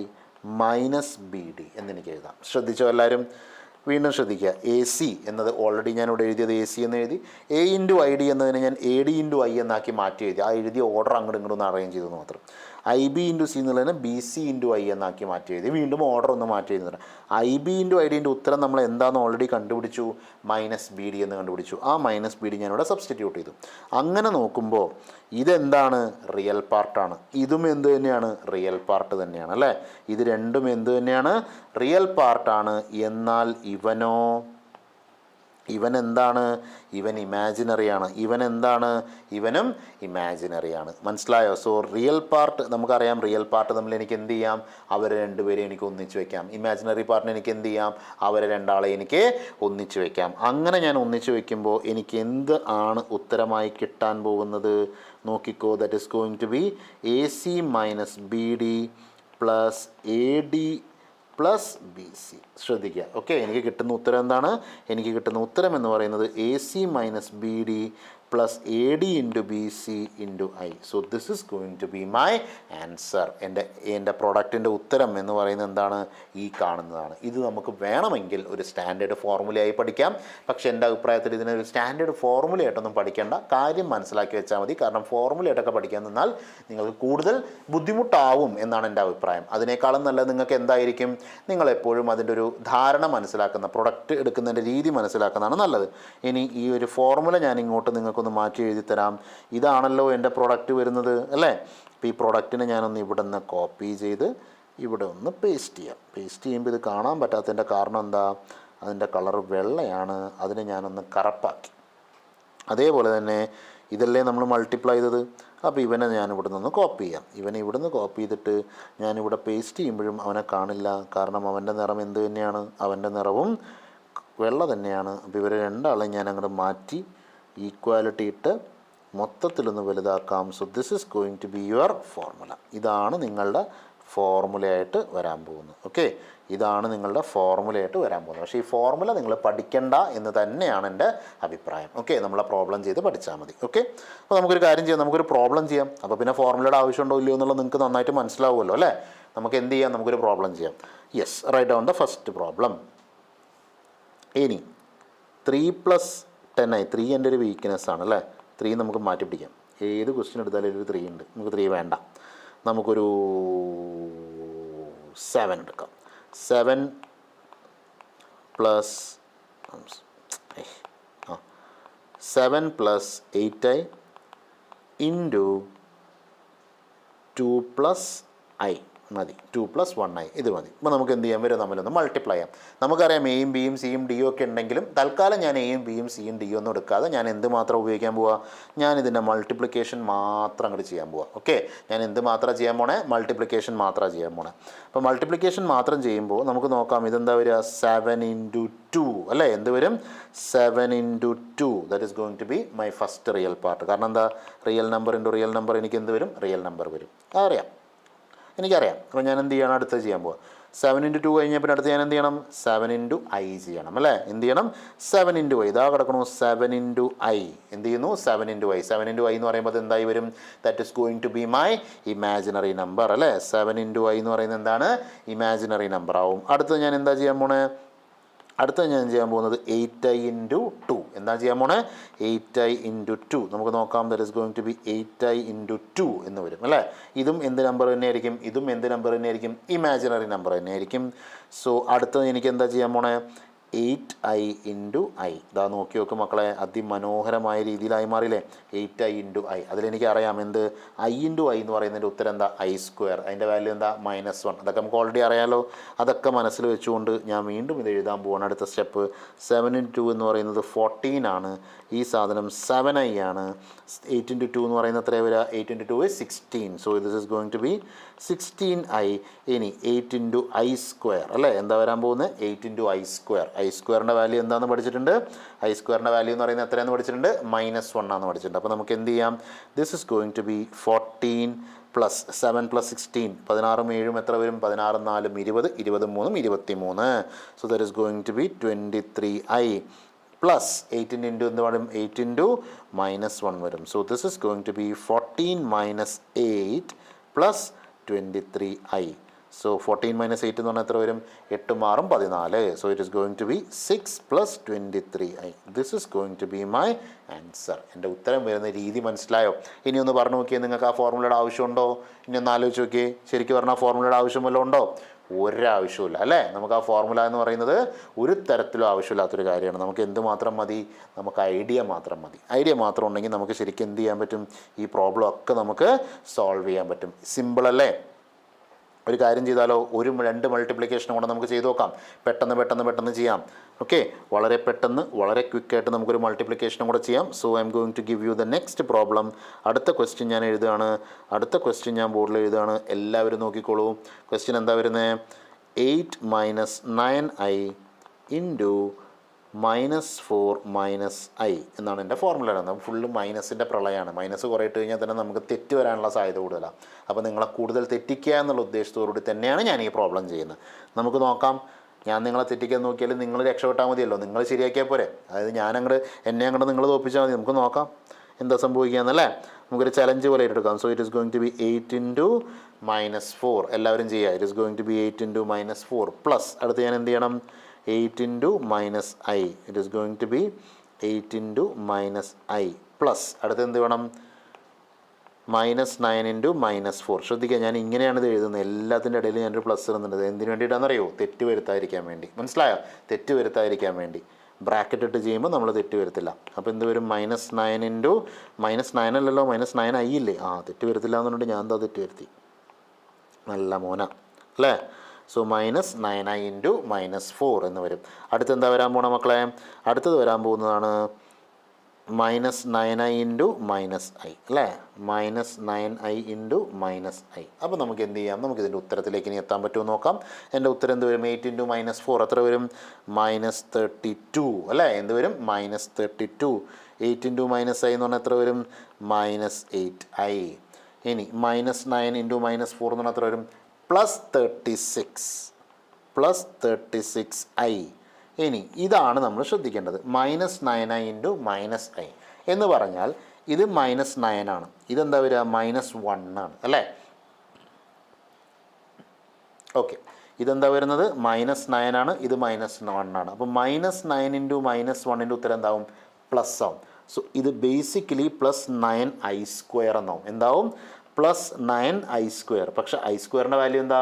minus BD എന്നെനിക്ക് എഴുതാം. ശ്രദ്ധിച്ചോ എല്ലാവരും? വീണ്ടും ശ്രദ്ധിക്കുക. AC എന്നത് ഓൾറെഡി ഞാനിവിടെ എഴുതിയത് AC എന്ന് എഴുതി. A ഇൻറ്റു ID എന്നതിനെ ഞാൻ AD ഇൻറ്റു ഐ എന്നാക്കി മാറ്റി എഴുതി. ആ എഴുതിയ ഓർഡർ അങ്ങോട്ടും ഇങ്ങോട്ടും ഒന്ന് അറേഞ്ച് ചെയ്തെന്ന് മാത്രം. IB ഇൻറ്റു C എന്നുള്ളതിനെ BC ഇൻറ്റു ഐ എന്നാക്കി മാറ്റി എഴുതി. വീണ്ടും ഓർഡർ ഒന്ന് മാറ്റി എഴുതുന്നുണ്ട്. IB ഇൻറ്റു IDൻ്റെ ഉത്തരം നമ്മൾ എന്താണെന്ന് ഓൾറെഡി കണ്ടുപിടിച്ചു? -BD എന്ന് കണ്ടുപിടിച്ചു. ആ -BD ഞാനിവിടെ സബ്സ്റ്റിറ്റ്യൂട്ട് ചെയ്തു. അങ്ങനെ നോക്കുമ്പോൾ ഇതെന്താണ്? റിയൽ പാർട്ടാണ്. ഇതും എന്ത് തന്നെയാണ്? റിയൽ പാർട്ട് തന്നെയാണ് അല്ലേ. ഇത് രണ്ടും എന്ത് തന്നെയാണ്? റിയൽ പാർട്ടാണ്. എന്നാൽ ഇവൻ എന്താണ്? ഇവൻ ഇമാജിനറിയാണ്. ഇവൻ എന്താണ്? ഇവനും ഇമാജിനറിയാണ്. മനസ്സിലായോ? സോ റിയൽ പാർട്ട് നമുക്കറിയാം. റിയൽ പാർട്ട് തമ്മിൽ എനിക്ക് എന്ത് ചെയ്യാം? അവരെ രണ്ടുപേരെ എനിക്ക് ഒന്നിച്ച് വയ്ക്കാം. ഇമാജിനറി പാർട്ടിനെ എനിക്ക് എന്ത് ചെയ്യാം? അവരെ രണ്ടാളെ എനിക്ക് ഒന്നിച്ച് വയ്ക്കാം. അങ്ങനെ ഞാൻ ഒന്നിച്ച് വയ്ക്കുമ്പോൾ എനിക്ക് എന്ത് ആണ് ഉത്തരമായി കിട്ടാൻ പോകുന്നത്? നോക്കിക്കോ. That is going to be AC minus BD plus AD plus BC. ശ്രദ്ധിക്കുക. ഓക്കെ, എനിക്ക് കിട്ടുന്ന ഉത്തരം എന്താണ്? എനിക്ക് കിട്ടുന്ന ഉത്തരം എന്ന് പറയുന്നത് AC minus BD plus AD into BC into i. So this is going to be my answer. എൻ്റെ പ്രൊഡക്റ്റിൻ്റെ ഉത്തരം എന്ന് പറയുന്നത് എന്താണ്? ഈ കാണുന്നതാണ്. ഇത് നമുക്ക് വേണമെങ്കിൽ ഒരു സ്റ്റാൻഡേർഡ് ഫോർമുലയായി പഠിക്കാം. പക്ഷേ എൻ്റെ അഭിപ്രായത്തിൽ ഇതിനൊരു സ്റ്റാൻഡേർഡ് ഫോർമുലയായിട്ടൊന്നും പഠിക്കേണ്ട. കാര്യം മനസ്സിലാക്കി വെച്ചാൽ മതി. കാരണം ഫോർമുലയായിട്ടൊക്കെ പഠിക്കാൻ നിന്നാൽ നിങ്ങൾക്ക് കൂടുതൽ ബുദ്ധിമുട്ടാവും എന്നാണ് എൻ്റെ അഭിപ്രായം. അതിനേക്കാളും നല്ലത് നിങ്ങൾക്ക് എന്തായിരിക്കും? നിങ്ങളെപ്പോഴും അതിൻ്റെ ഒരു ധാരണ മനസ്സിലാക്കുന്ന, പ്രൊഡക്റ്റ് എടുക്കുന്നതിൻ്റെ രീതി മനസ്സിലാക്കുന്നതാണ് നല്ലത്. ഇനി ഈ ഒരു ഫോർമുല ഞാൻ ഇങ്ങോട്ട് നിങ്ങൾക്ക് ഒന്ന് മാറ്റി എഴുതി തരാം. ഇതാണല്ലോ എൻ്റെ പ്രൊഡക്റ്റ് വരുന്നത് അല്ലേ. അപ്പോൾ ഈ പ്രൊഡക്റ്റിനെ ഞാനൊന്ന് ഇവിടെ നിന്ന് കോപ്പി ചെയ്ത് ഇവിടെ ഒന്ന് പേസ്റ്റ് ചെയ്യാം. പേസ്റ്റ് ചെയ്യുമ്പോൾ ഇത് കാണാൻ പറ്റാത്തതിൻ്റെ കാരണം എന്താ? അതിൻ്റെ കളർ വെള്ളയാണ്. അതിനെ ഞാനൊന്ന് കറുപ്പാക്കി. അതേപോലെ തന്നെ ഇതല്ലേ നമ്മൾ മൾട്ടിപ്ലൈ ചെയ്തത്. അപ്പോൾ ഇവനെ ഞാൻ ഇവിടെ നിന്ന് കോപ്പി ചെയ്യാം. ഇവനെ ഇവിടെ നിന്ന് കോപ്പി ചെയ്തിട്ട് ഞാനിവിടെ പേസ്റ്റ് ചെയ്യുമ്പോഴും അവനെ കാണില്ല. കാരണം അവൻ്റെ നിറം എന്ത് തന്നെയാണ്? അവൻ്റെ നിറവും വെള്ള തന്നെയാണ്. അപ്പോൾ ഇവരെ രണ്ടാളെയും ഞാൻ അങ്ങോട്ട് മാറ്റി ഈക്വാലിറ്റി ഇട്ട് മൊത്തത്തിലൊന്ന് വലുതാക്കാം. So this is going to be your formula. ഇതാണ് നിങ്ങളുടെ ഫോർമുലയായിട്ട് വരാൻ പോകുന്നത്. ഓക്കെ, ഇതാണ് നിങ്ങളുടെ ഫോർമുലയായിട്ട് വരാൻ പോകുന്നത്. പക്ഷേ ഈ ഫോർമുല നിങ്ങൾ പഠിക്കണ്ട എന്ന് തന്നെയാണ് എൻ്റെ അഭിപ്രായം. ഓക്കെ, നമ്മളെ പ്രോബ്ലം ചെയ്ത് പഠിച്ചാൽ മതി. ഓക്കെ, അപ്പോൾ നമുക്കൊരു കാര്യം ചെയ്യാം. നമുക്കൊരു പ്രോബ്ലം ചെയ്യാം. അപ്പോൾ പിന്നെ ഫോർമുലയുടെ ആവശ്യമുണ്ടോ ഇല്ലയോ എന്നുള്ളത് നിങ്ങൾക്ക് നന്നായിട്ട് മനസ്സിലാവുമല്ലോ അല്ലേ. നമുക്ക് എന്ത് ചെയ്യാം? നമുക്കൊരു പ്രോബ്ലം ചെയ്യാം. Yes, write down the first problem. ഇനി 3 + 10i. 3 എൻ്റെ ഒരു വീക്ക്നെസ് ആണ് അല്ലേ. 3 നമുക്ക് മാറ്റി പിടിക്കാം. ഏത് ക്വസ്റ്റ്യൻ എടുത്താലും ഒരു 3 ഉണ്ട്. നമുക്ക് 3 വേണ്ട. നമുക്കൊരു 7 എടുക്കാം. 7 + 8i ഇൻറ്റു 2 + i. മതി. 2 + 1i ഇത് മതി. അപ്പോൾ നമുക്ക് എന്ത് ചെയ്യാം, വരും തമ്മിലൊന്ന് മൾട്ടിപ്ലൈ ചെയ്യാം. നമുക്കറിയാം എയും ബിയും സിയും ഡിയും ഒക്കെ ഉണ്ടെങ്കിലും തൽക്കാലം ഞാൻ എയും ബിയും സിയും ഡിയും ഒന്നും എടുക്കാതെ ഞാൻ എന്ത് മാത്രം ഉപയോഗിക്കാൻ പോവുക, ഞാൻ ഇതിൻ്റെ മൾട്ടിപ്ലിക്കേഷൻ മാത്രം അങ്ങോട്ട് ചെയ്യാൻ പോവുക. ഓക്കെ, ഞാൻ എന്ത് മാത്രം ചെയ്യാൻ പോണേ, മൾട്ടിപ്ലിക്കേഷൻ മാത്രം ചെയ്യാൻ പോണേ. അപ്പോൾ മൾട്ടിപ്ലിക്കേഷൻ മാത്രം ചെയ്യുമ്പോൾ നമുക്ക് നോക്കാം ഇതെന്താ വരിക, 7 × 2 അല്ലേ, എന്ത് വരും, 7 × 2 that is going to be my first real part. കാരണം എന്താ, real number into real number എനിക്ക് എന്ത് വരും, റിയൽ നമ്പർ വരും. അതറിയാം, എനിക്കറിയാം. അപ്പോൾ ഞാൻ എന്ത് ചെയ്യണം, അടുത്ത് ചെയ്യാൻ പോവാം. 7 × 2 കഴിഞ്ഞാൽ പിന്നെ അടുത്ത് ഞാൻ എന്ത് ചെയ്യണം, 7 × i ചെയ്യണം അല്ലേ. എന്ത് ചെയ്യണം, 7 × i ഇതാ കിടക്കണു, 7 × i എന്ത് ചെയ്യുന്നു, 7 × i. 7 × i എന്ന് പറയുമ്പോൾ എന്തായി വരും, that is going to be my imaginary number അല്ലേ. 7 × i എന്ന് പറയുന്നത് എന്താണ്, ഇമാജിനറി നമ്പർ ആവും. അടുത്ത് ഞാൻ എന്താ ചെയ്യാൻ പോണേ, അടുത്ത ഞാൻ ചെയ്യാൻ പോകുന്നത് 8i × 2. എന്താ ചെയ്യാൻ പോണേ, 8i × 2. നമുക്ക് നോക്കാം, that is going to be 8i × 2 എന്ന് വരും അല്ലേ. ഇതും എന്ത് നമ്പർ തന്നെയായിരിക്കും, ഇതും എന്ത് നമ്പർ തന്നെയായിരിക്കും, ഇമാജിനറി നമ്പർ തന്നെയായിരിക്കും. സോ അടുത്തത് എനിക്ക് എന്താ ചെയ്യാൻ പോണേ, 8i × i. ഇതാ നോക്കി നോക്കും മക്കളെ, അതിമനോഹരമായ രീതിയിലായി മാറിയില്ലേ, 8i × i. അതിലെനിക്ക് അറിയാം എന്ത്, i × i എന്ന് പറയുന്നതിൻ്റെ ഉത്തരം എന്താ, i². അതിൻ്റെ വാല്യൂ എന്താ, -1. അതൊക്കെ നമുക്ക് ഓൾറെഡി അറിയാമല്ലോ. അതൊക്കെ മനസ്സിൽ വെച്ചുകൊണ്ട് ഞാൻ വീണ്ടും ഇത് എഴുതാൻ പോവാണ്. അടുത്ത സ്റ്റെപ്പ് 7 × 2 എന്ന് പറയുന്നത് 14 ആണ്. ഈ സാധനം 7i ആണ്. 8 × 2 എന്ന് പറയുന്നത് എത്രയാണ് വരിക, 8 × 2 is 16. So this is going to be 16i. ഇനി 8 × i² അല്ലേ, എന്താ വരാൻ പോകുന്നത്, 8 × i². i²ൻ്റെ വാല്യൂ എന്താണെന്ന് പഠിച്ചിട്ടുണ്ട്, i²ൻ്റെ വാല്യൂ എന്ന് പറയുന്നത് എത്രയാണെന്ന് പഠിച്ചിട്ടുണ്ട്, -1 ആണെന്ന് പഠിച്ചിട്ടുണ്ട്. അപ്പോൾ നമുക്ക് എന്ത് ചെയ്യാം, this is going to be 14 + 7 + 16 16 7 എത്ര വരും, 16 4 20 23 23. So that is going to be 23i plus 8 × എന്ത് വരും, 8 × -1 വരും. So this is going to be 14 - 8 + 23i. സോ 14 - 8 എന്ന് പറഞ്ഞാൽ എത്ര വരും, 8 6 14. So it is going to be 6 + 23i. This is going to be my answer. എൻ്റെ ഉത്തരം വരുന്ന രീതി മനസ്സിലായോ? ഇനി ഒന്ന് പറഞ്ഞു നോക്കിയാൽ നിങ്ങൾക്ക് ആ ഫോർമുലയുടെ ആവശ്യമുണ്ടോ? ഇനി ഒന്ന് ആലോചിച്ച് നോക്കിയേ, ശരിക്കും പറഞ്ഞാൽ ആ ഫോർമുലയുടെ ആവശ്യം വല്ലതും ഉണ്ടോ? ഒരാവശ്യമില്ല അല്ലേ. നമുക്ക് ആ ഫോർമുല എന്ന് പറയുന്നത് ഒരു തരത്തിലും ആവശ്യമില്ലാത്തൊരു കാര്യമാണ്. നമുക്ക് എന്ത് മാത്രം മതി, നമുക്ക് ഐഡിയ മാത്രം മതി. ഐഡിയ മാത്രം ഉണ്ടെങ്കിൽ നമുക്ക് ശരിക്കും എന്ത് ചെയ്യാൻ പറ്റും, ഈ പ്രോബ്ലം ഒക്കെ നമുക്ക് സോൾവ് ചെയ്യാൻ പറ്റും. സിമ്പിൾ അല്ലേ. ഒരു കാര്യം ചെയ്താലോ, 2 മൾട്ടിപ്ലിക്കേഷനും കൂടെ നമുക്ക് ചെയ്ത് നോക്കാം. പെട്ടെന്ന് ചെയ്യാം. ഓക്കെ, വളരെ പെട്ടെന്ന് വളരെ ക്വിക്കായിട്ട് നമുക്കൊരു മൾട്ടിപ്ലിക്കേഷനും കൂടെ ചെയ്യാം. So I'm going to give you the next problem. അടുത്ത ക്വസ്റ്റ്യൻ ഞാൻ എഴുതുകയാണ്. അടുത്ത ക്വസ്റ്റ്യൻ ഞാൻ ബോർഡിൽ എഴുതുകയാണ്. എല്ലാവരും നോക്കിക്കോളൂ. ക്വസ്റ്റ്യൻ എന്താ വരുന്നത്, 8 - 9i × -4 - i എന്നാണ് എൻ്റെ ഫോർമുല. നമുക്ക് ഫുള്ള് മൈനസിൻ്റെ പ്രളയമാണ്. മൈനസ് കുറേ ഇട്ട് കഴിഞ്ഞാൽ തന്നെ നമുക്ക് തെറ്റ് വരാനുള്ള സാധ്യത കൂടുതലാണ്. അപ്പോൾ നിങ്ങളെ കൂടുതൽ തെറ്റിക്കുക എന്നുള്ള ഉദ്ദേശത്തോടുകൂടി തന്നെയാണ് ഞാൻ ഈ പ്രോബ്ലം ചെയ്യുന്നത്. നമുക്ക് നോക്കാം. ഞാൻ നിങ്ങളെ തെറ്റിക്കാൻ നോക്കിയാൽ നിങ്ങൾ രക്ഷപ്പെട്ടാൽ മതിയല്ലോ, നിങ്ങൾ ശരിയാക്കിയാൽ പോരെ. അതായത് എന്നെ അങ്ങോട്ട് നിങ്ങൾ തോൽപ്പിച്ചാൽ മതി. നമുക്ക് നോക്കാം എന്താ സംഭവിക്കുകയെന്നല്ലേ. നമുക്കൊരു ചലഞ്ച് പോലെ എടുക്കാം. So it is going to be 8 × -4. എല്ലാവരും ചെയ്യുക. It is going to be 8 × -4 plus അടുത്ത് ഞാൻ എന്ത് ചെയ്യണം, 8 × -i. It is going to be 8 × -i plus അടുത്ത് എന്ത് വേണം, -9 × -4. ശ്രദ്ധിക്കുക, ഞാൻ ഇങ്ങനെയാണ് ഇത് എഴുതുന്നത്. എല്ലാത്തിൻ്റെ ഇടയിൽ ഞാനൊരു പ്ലസ് ഇടുന്നുണ്ട്. എന്തിനു വേണ്ടിയിട്ടാണെന്നറിയോ, തെറ്റ് വരുത്താതിരിക്കാൻ വേണ്ടി. മനസ്സിലായോ, തെറ്റ് വരുത്താതിരിക്കാൻ വേണ്ടി. ബ്രാക്കറ്റ് ഇട്ട് ചെയ്യുമ്പോൾ നമ്മൾ തെറ്റ് വരത്തില്ല. അപ്പോൾ എന്ത് വരും, -9 × -9 അല്ലല്ലോ, -9i ഇല്ലേ. തെറ്റ് വരത്തില്ല എന്നുകൊണ്ട് ഞാൻ എന്താ തെറ്റ് വരുത്തി, നല്ല മോന അല്ലേ. സോ -9i × -4 എന്ന് വരും. അടുത്ത് എന്താ വരാൻ പോണ മക്കളെ, അടുത്തത് വരാൻ പോകുന്നതാണ് -9i × -i അല്ലേ. -9i × -i. അപ്പോൾ നമുക്ക് എന്ത് ചെയ്യാം, നമുക്കിതിൻ്റെ ഉത്തരത്തിലേക്ക് ഇനി എത്താൻ പറ്റുമോ നോക്കാം. എൻ്റെ ഉത്തരം എന്ത് വരും, 8 × -4 എത്ര വരും, -32 അല്ലേ. എന്ത് വരും, -32. 8 × -i എന്ന് പറഞ്ഞാൽ എത്ര വരും, -8i. ഇനി -9 × -4 എന്ന് പറഞ്ഞാൽ എത്ര വരും, +36i. ഇനി ഇതാണ് നമ്മൾ ശ്രദ്ധിക്കേണ്ടത്. -9i × -i എന്ന് പറഞ്ഞാൽ ഇത് -9 ആണ്. ഇതെന്താ വരിക, -1 ആണ് അല്ലേ. ഓക്കെ, ഇതെന്താ വരുന്നത്, -9 ആണ്, ഇത് -1 ആണ്. അപ്പോൾ -9 × -1 ഉത്തരം എന്താവും, പ്ലസ് ആവും. സോ ഇത് ബേസിക്കലി +9i² എന്നാവും. എന്താവും, +9i². പക്ഷേ i²ൻ്റെ വാല്യൂ എന്താ,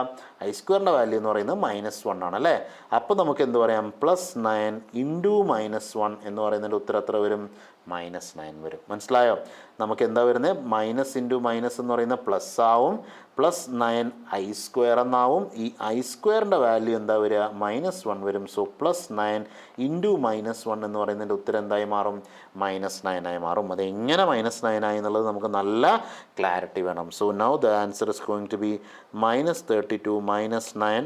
i²ൻ്റെ വാല്യൂ എന്ന് പറയുന്നത് -1 ആണ് അല്ലേ. അപ്പോൾ നമുക്ക് എന്ത് പറയാം, +9 × -1 എന്ന് പറയുന്നതിൻ്റെ ഉത്തരം എത്ര വരും, -9 വരും. മനസ്സിലായോ? നമുക്ക് എന്താ വരുന്നത്? മൈനസ് ഇൻറ്റു മൈനസ് എന്ന് പറയുന്നത് പ്ലസ് ആവും, +9i² എന്നാവും. ഈ i² വാല്യൂ എന്താ വരിക? -1 വരും. സോ +9 ഇൻറ്റു -1 എന്ന് പറയുന്നതിൻ്റെ ഉത്തരം എന്തായി മാറും? -9 ആയി മാറും. അത് എങ്ങനെ -9 ആയി എന്നുള്ളത് നമുക്ക് നല്ല ക്ലാരിറ്റി വേണം. So now the answer is going to be -32 -9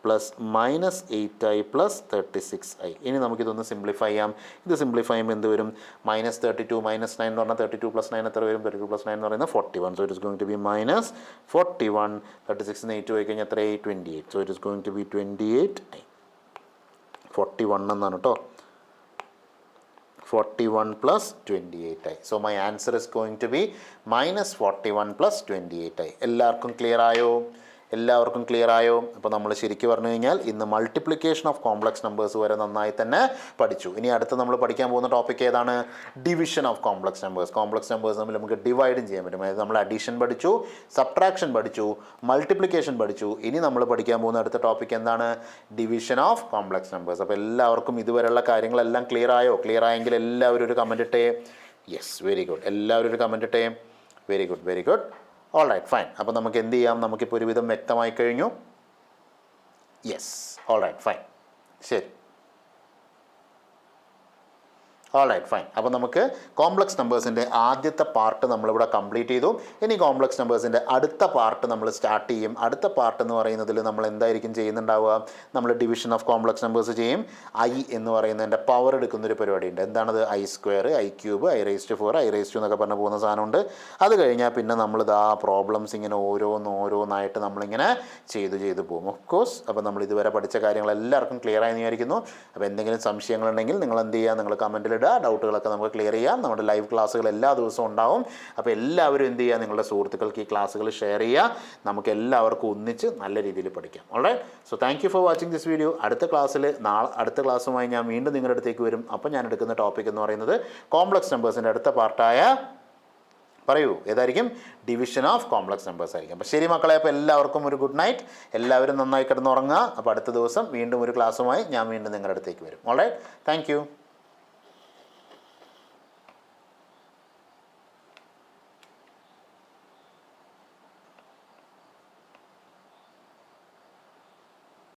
plus -8i plus 36i. ഇനി നമുക്കിതൊന്ന് സിംപ്ലിഫൈ ചെയ്യാം. ഇത് സിംപ്ലിഫൈ ചെയ്യുമ്പോൾ എന്ത് വരും? -32 -9 എന്ന് പറഞ്ഞാൽ 32 + 9 എത്ര വരും? 32 + 9 എന്ന് പറയുന്നത് 41. So it is going to be -41. 36 8 പോയി കഴിഞ്ഞാൽ എത്രയായി? 28. So it is going to be 28i. 41 എന്നാണ് കേട്ടോ. 41 + 28i. So my answer is going to be -41 + 28i. എല്ലാവർക്കും ക്ലിയർ ആയോ? എല്ലാവർക്കും ക്ലിയർ ആയോ? അപ്പോൾ നമ്മൾ ശരിക്കും പറഞ്ഞു കഴിഞ്ഞാൽ ഇന്ന് മൾട്ടിപ്ലിക്കേഷൻ ഓഫ് കോംപ്ലക്സ് നമ്പേഴ്സ് വരെ നന്നായി തന്നെ പഠിച്ചു. ഇനി അടുത്ത് നമ്മൾ പഠിക്കാൻ പോകുന്ന ടോപ്പിക് ഏതാണ്? Division of complex numbers. Complex numbers തമ്മിൽ നമുക്ക് ഡിവൈഡും ചെയ്യാൻ പറ്റും. അതായത് നമ്മൾ അഡീഷൻ പഠിച്ചു, സബ്ട്രാക്ഷൻ പഠിച്ചു, മൾട്ടിപ്ലിക്കേഷൻ പഠിച്ചു. ഇനി നമ്മൾ പഠിക്കാൻ പോകുന്ന അടുത്ത ടോപ്പിക് എന്താണ്? Division of complex numbers. അപ്പോൾ എല്ലാവർക്കും ഇതുവരെയുള്ള കാര്യങ്ങളെല്ലാം ക്ലിയർ ആയോ? ക്ലിയർ ആയെങ്കിൽ എല്ലാവരും ഒരു കമൻറ്റ് ഇട്ടേ. Yes, very good. എല്ലാവരും ഒരു കമൻറ്റ് ഇട്ടേ. Very good, very good. All right, fine. അപ്പോൾ നമുക്ക് എന്ത് ചെയ്യാം? നമുക്കിപ്പോൾ ഒരുവിധം വ്യക്തമായി കഴിഞ്ഞു. Yes, all right, fine. ശരി, ഓൾ റൈറ്റ്, ഫൈൻ. അപ്പോൾ നമുക്ക് കോംപ്ലക്സ് നമ്പേഴ്സിൻ്റെ ആദ്യത്തെ പാർട്ട് നമ്മളിവിടെ കംപ്ലീറ്റ് ചെയ്തു. ഇനി കോംപ്ലക്സ് നമ്പേഴ്സിൻ്റെ അടുത്ത പാർട്ട് നമ്മൾ സ്റ്റാർട്ട് ചെയ്യും. അടുത്ത പാർട്ട് എന്ന് പറയുന്നതിൽ നമ്മൾ എന്തായിരിക്കും ചെയ്യുന്നുണ്ടാവുക? നമ്മൾ ഡിവിഷൻ ഓഫ് കോംപ്ലക്സ് നമ്പേഴ്സ് ചെയ്യും. ഐ എന്ന് പറയുന്നതിൻ്റെ പവർ എടുക്കുന്നൊരു പരിപാടിയുണ്ട്. എന്താണത്? i² i³ i⁴ i⁴ എന്നൊക്കെ പറഞ്ഞ് പോകുന്ന സാധനമുണ്ട്. അത് കഴിഞ്ഞാൽ പിന്നെ നമ്മളിത് ആ പ്രോബ്ലംസ് ഇങ്ങനെ ഓരോന്നായിട്ട് നമ്മളിങ്ങനെ ചെയ്തു പോകും. Of course. അപ്പോൾ നമ്മൾ ഇതുവരെ പഠിച്ച കാര്യങ്ങൾ എല്ലാവർക്കും ക്ലിയർ ആയി വിചാരിക്കുന്നു. അപ്പോൾ എന്തെങ്കിലും സംശയങ്ങളുണ്ടെങ്കിൽ നിങ്ങൾ എന്ത് ചെയ്യുക? നിങ്ങൾ കമൻറ്റിൽ ഡൗട്ടുകളൊക്കെ നമുക്ക് ക്ലിയർ ചെയ്യാം. നമ്മുടെ ലൈവ് ക്ലാസ്സുകൾ എല്ലാ ദിവസവും ഉണ്ടാവും. അപ്പോൾ എല്ലാവരും എന്ത് ചെയ്യുക? നിങ്ങളുടെ സുഹൃത്തുക്കൾക്ക് ഈ ക്ലാസ്സുകൾ ഷെയർ ചെയ്യുക. നമുക്ക് എല്ലാവർക്കും ഒന്നിച്ച് നല്ല രീതിയിൽ പഠിക്കാം. Alright. So thank you for watching this video. അടുത്ത ക്ലാസ്സുമായി ഞാൻ വീണ്ടും നിങ്ങളുടെ അടുത്തേക്ക് വരും. അപ്പോൾ ഞാൻ എടുക്കുന്ന ടോപ്പിക് എന്ന് പറയുന്നത് കോംപ്ലക്സ് നമ്പേഴ്സിൻ്റെ അടുത്ത പാർട്ടായ, പറയൂ, ഏതായിരിക്കും? ഡിവിഷൻ ഓഫ് കോംപ്ലക്സ് നമ്പേഴ്സ് ആയിരിക്കും. അപ്പോൾ ശരി മക്കളെ, അപ്പോൾ എല്ലാവർക്കും ഒരു ഗുഡ് നൈറ്റ്. എല്ലാവരും നന്നായി കിടന്നുറങ്ങുക. അപ്പോൾ അടുത്ത ദിവസം വീണ്ടും ഒരു ക്ലാസ്സുമായി ഞാൻ വീണ്ടും നിങ്ങളുടെ അടുത്തേക്ക് വരും. Alright, thank U.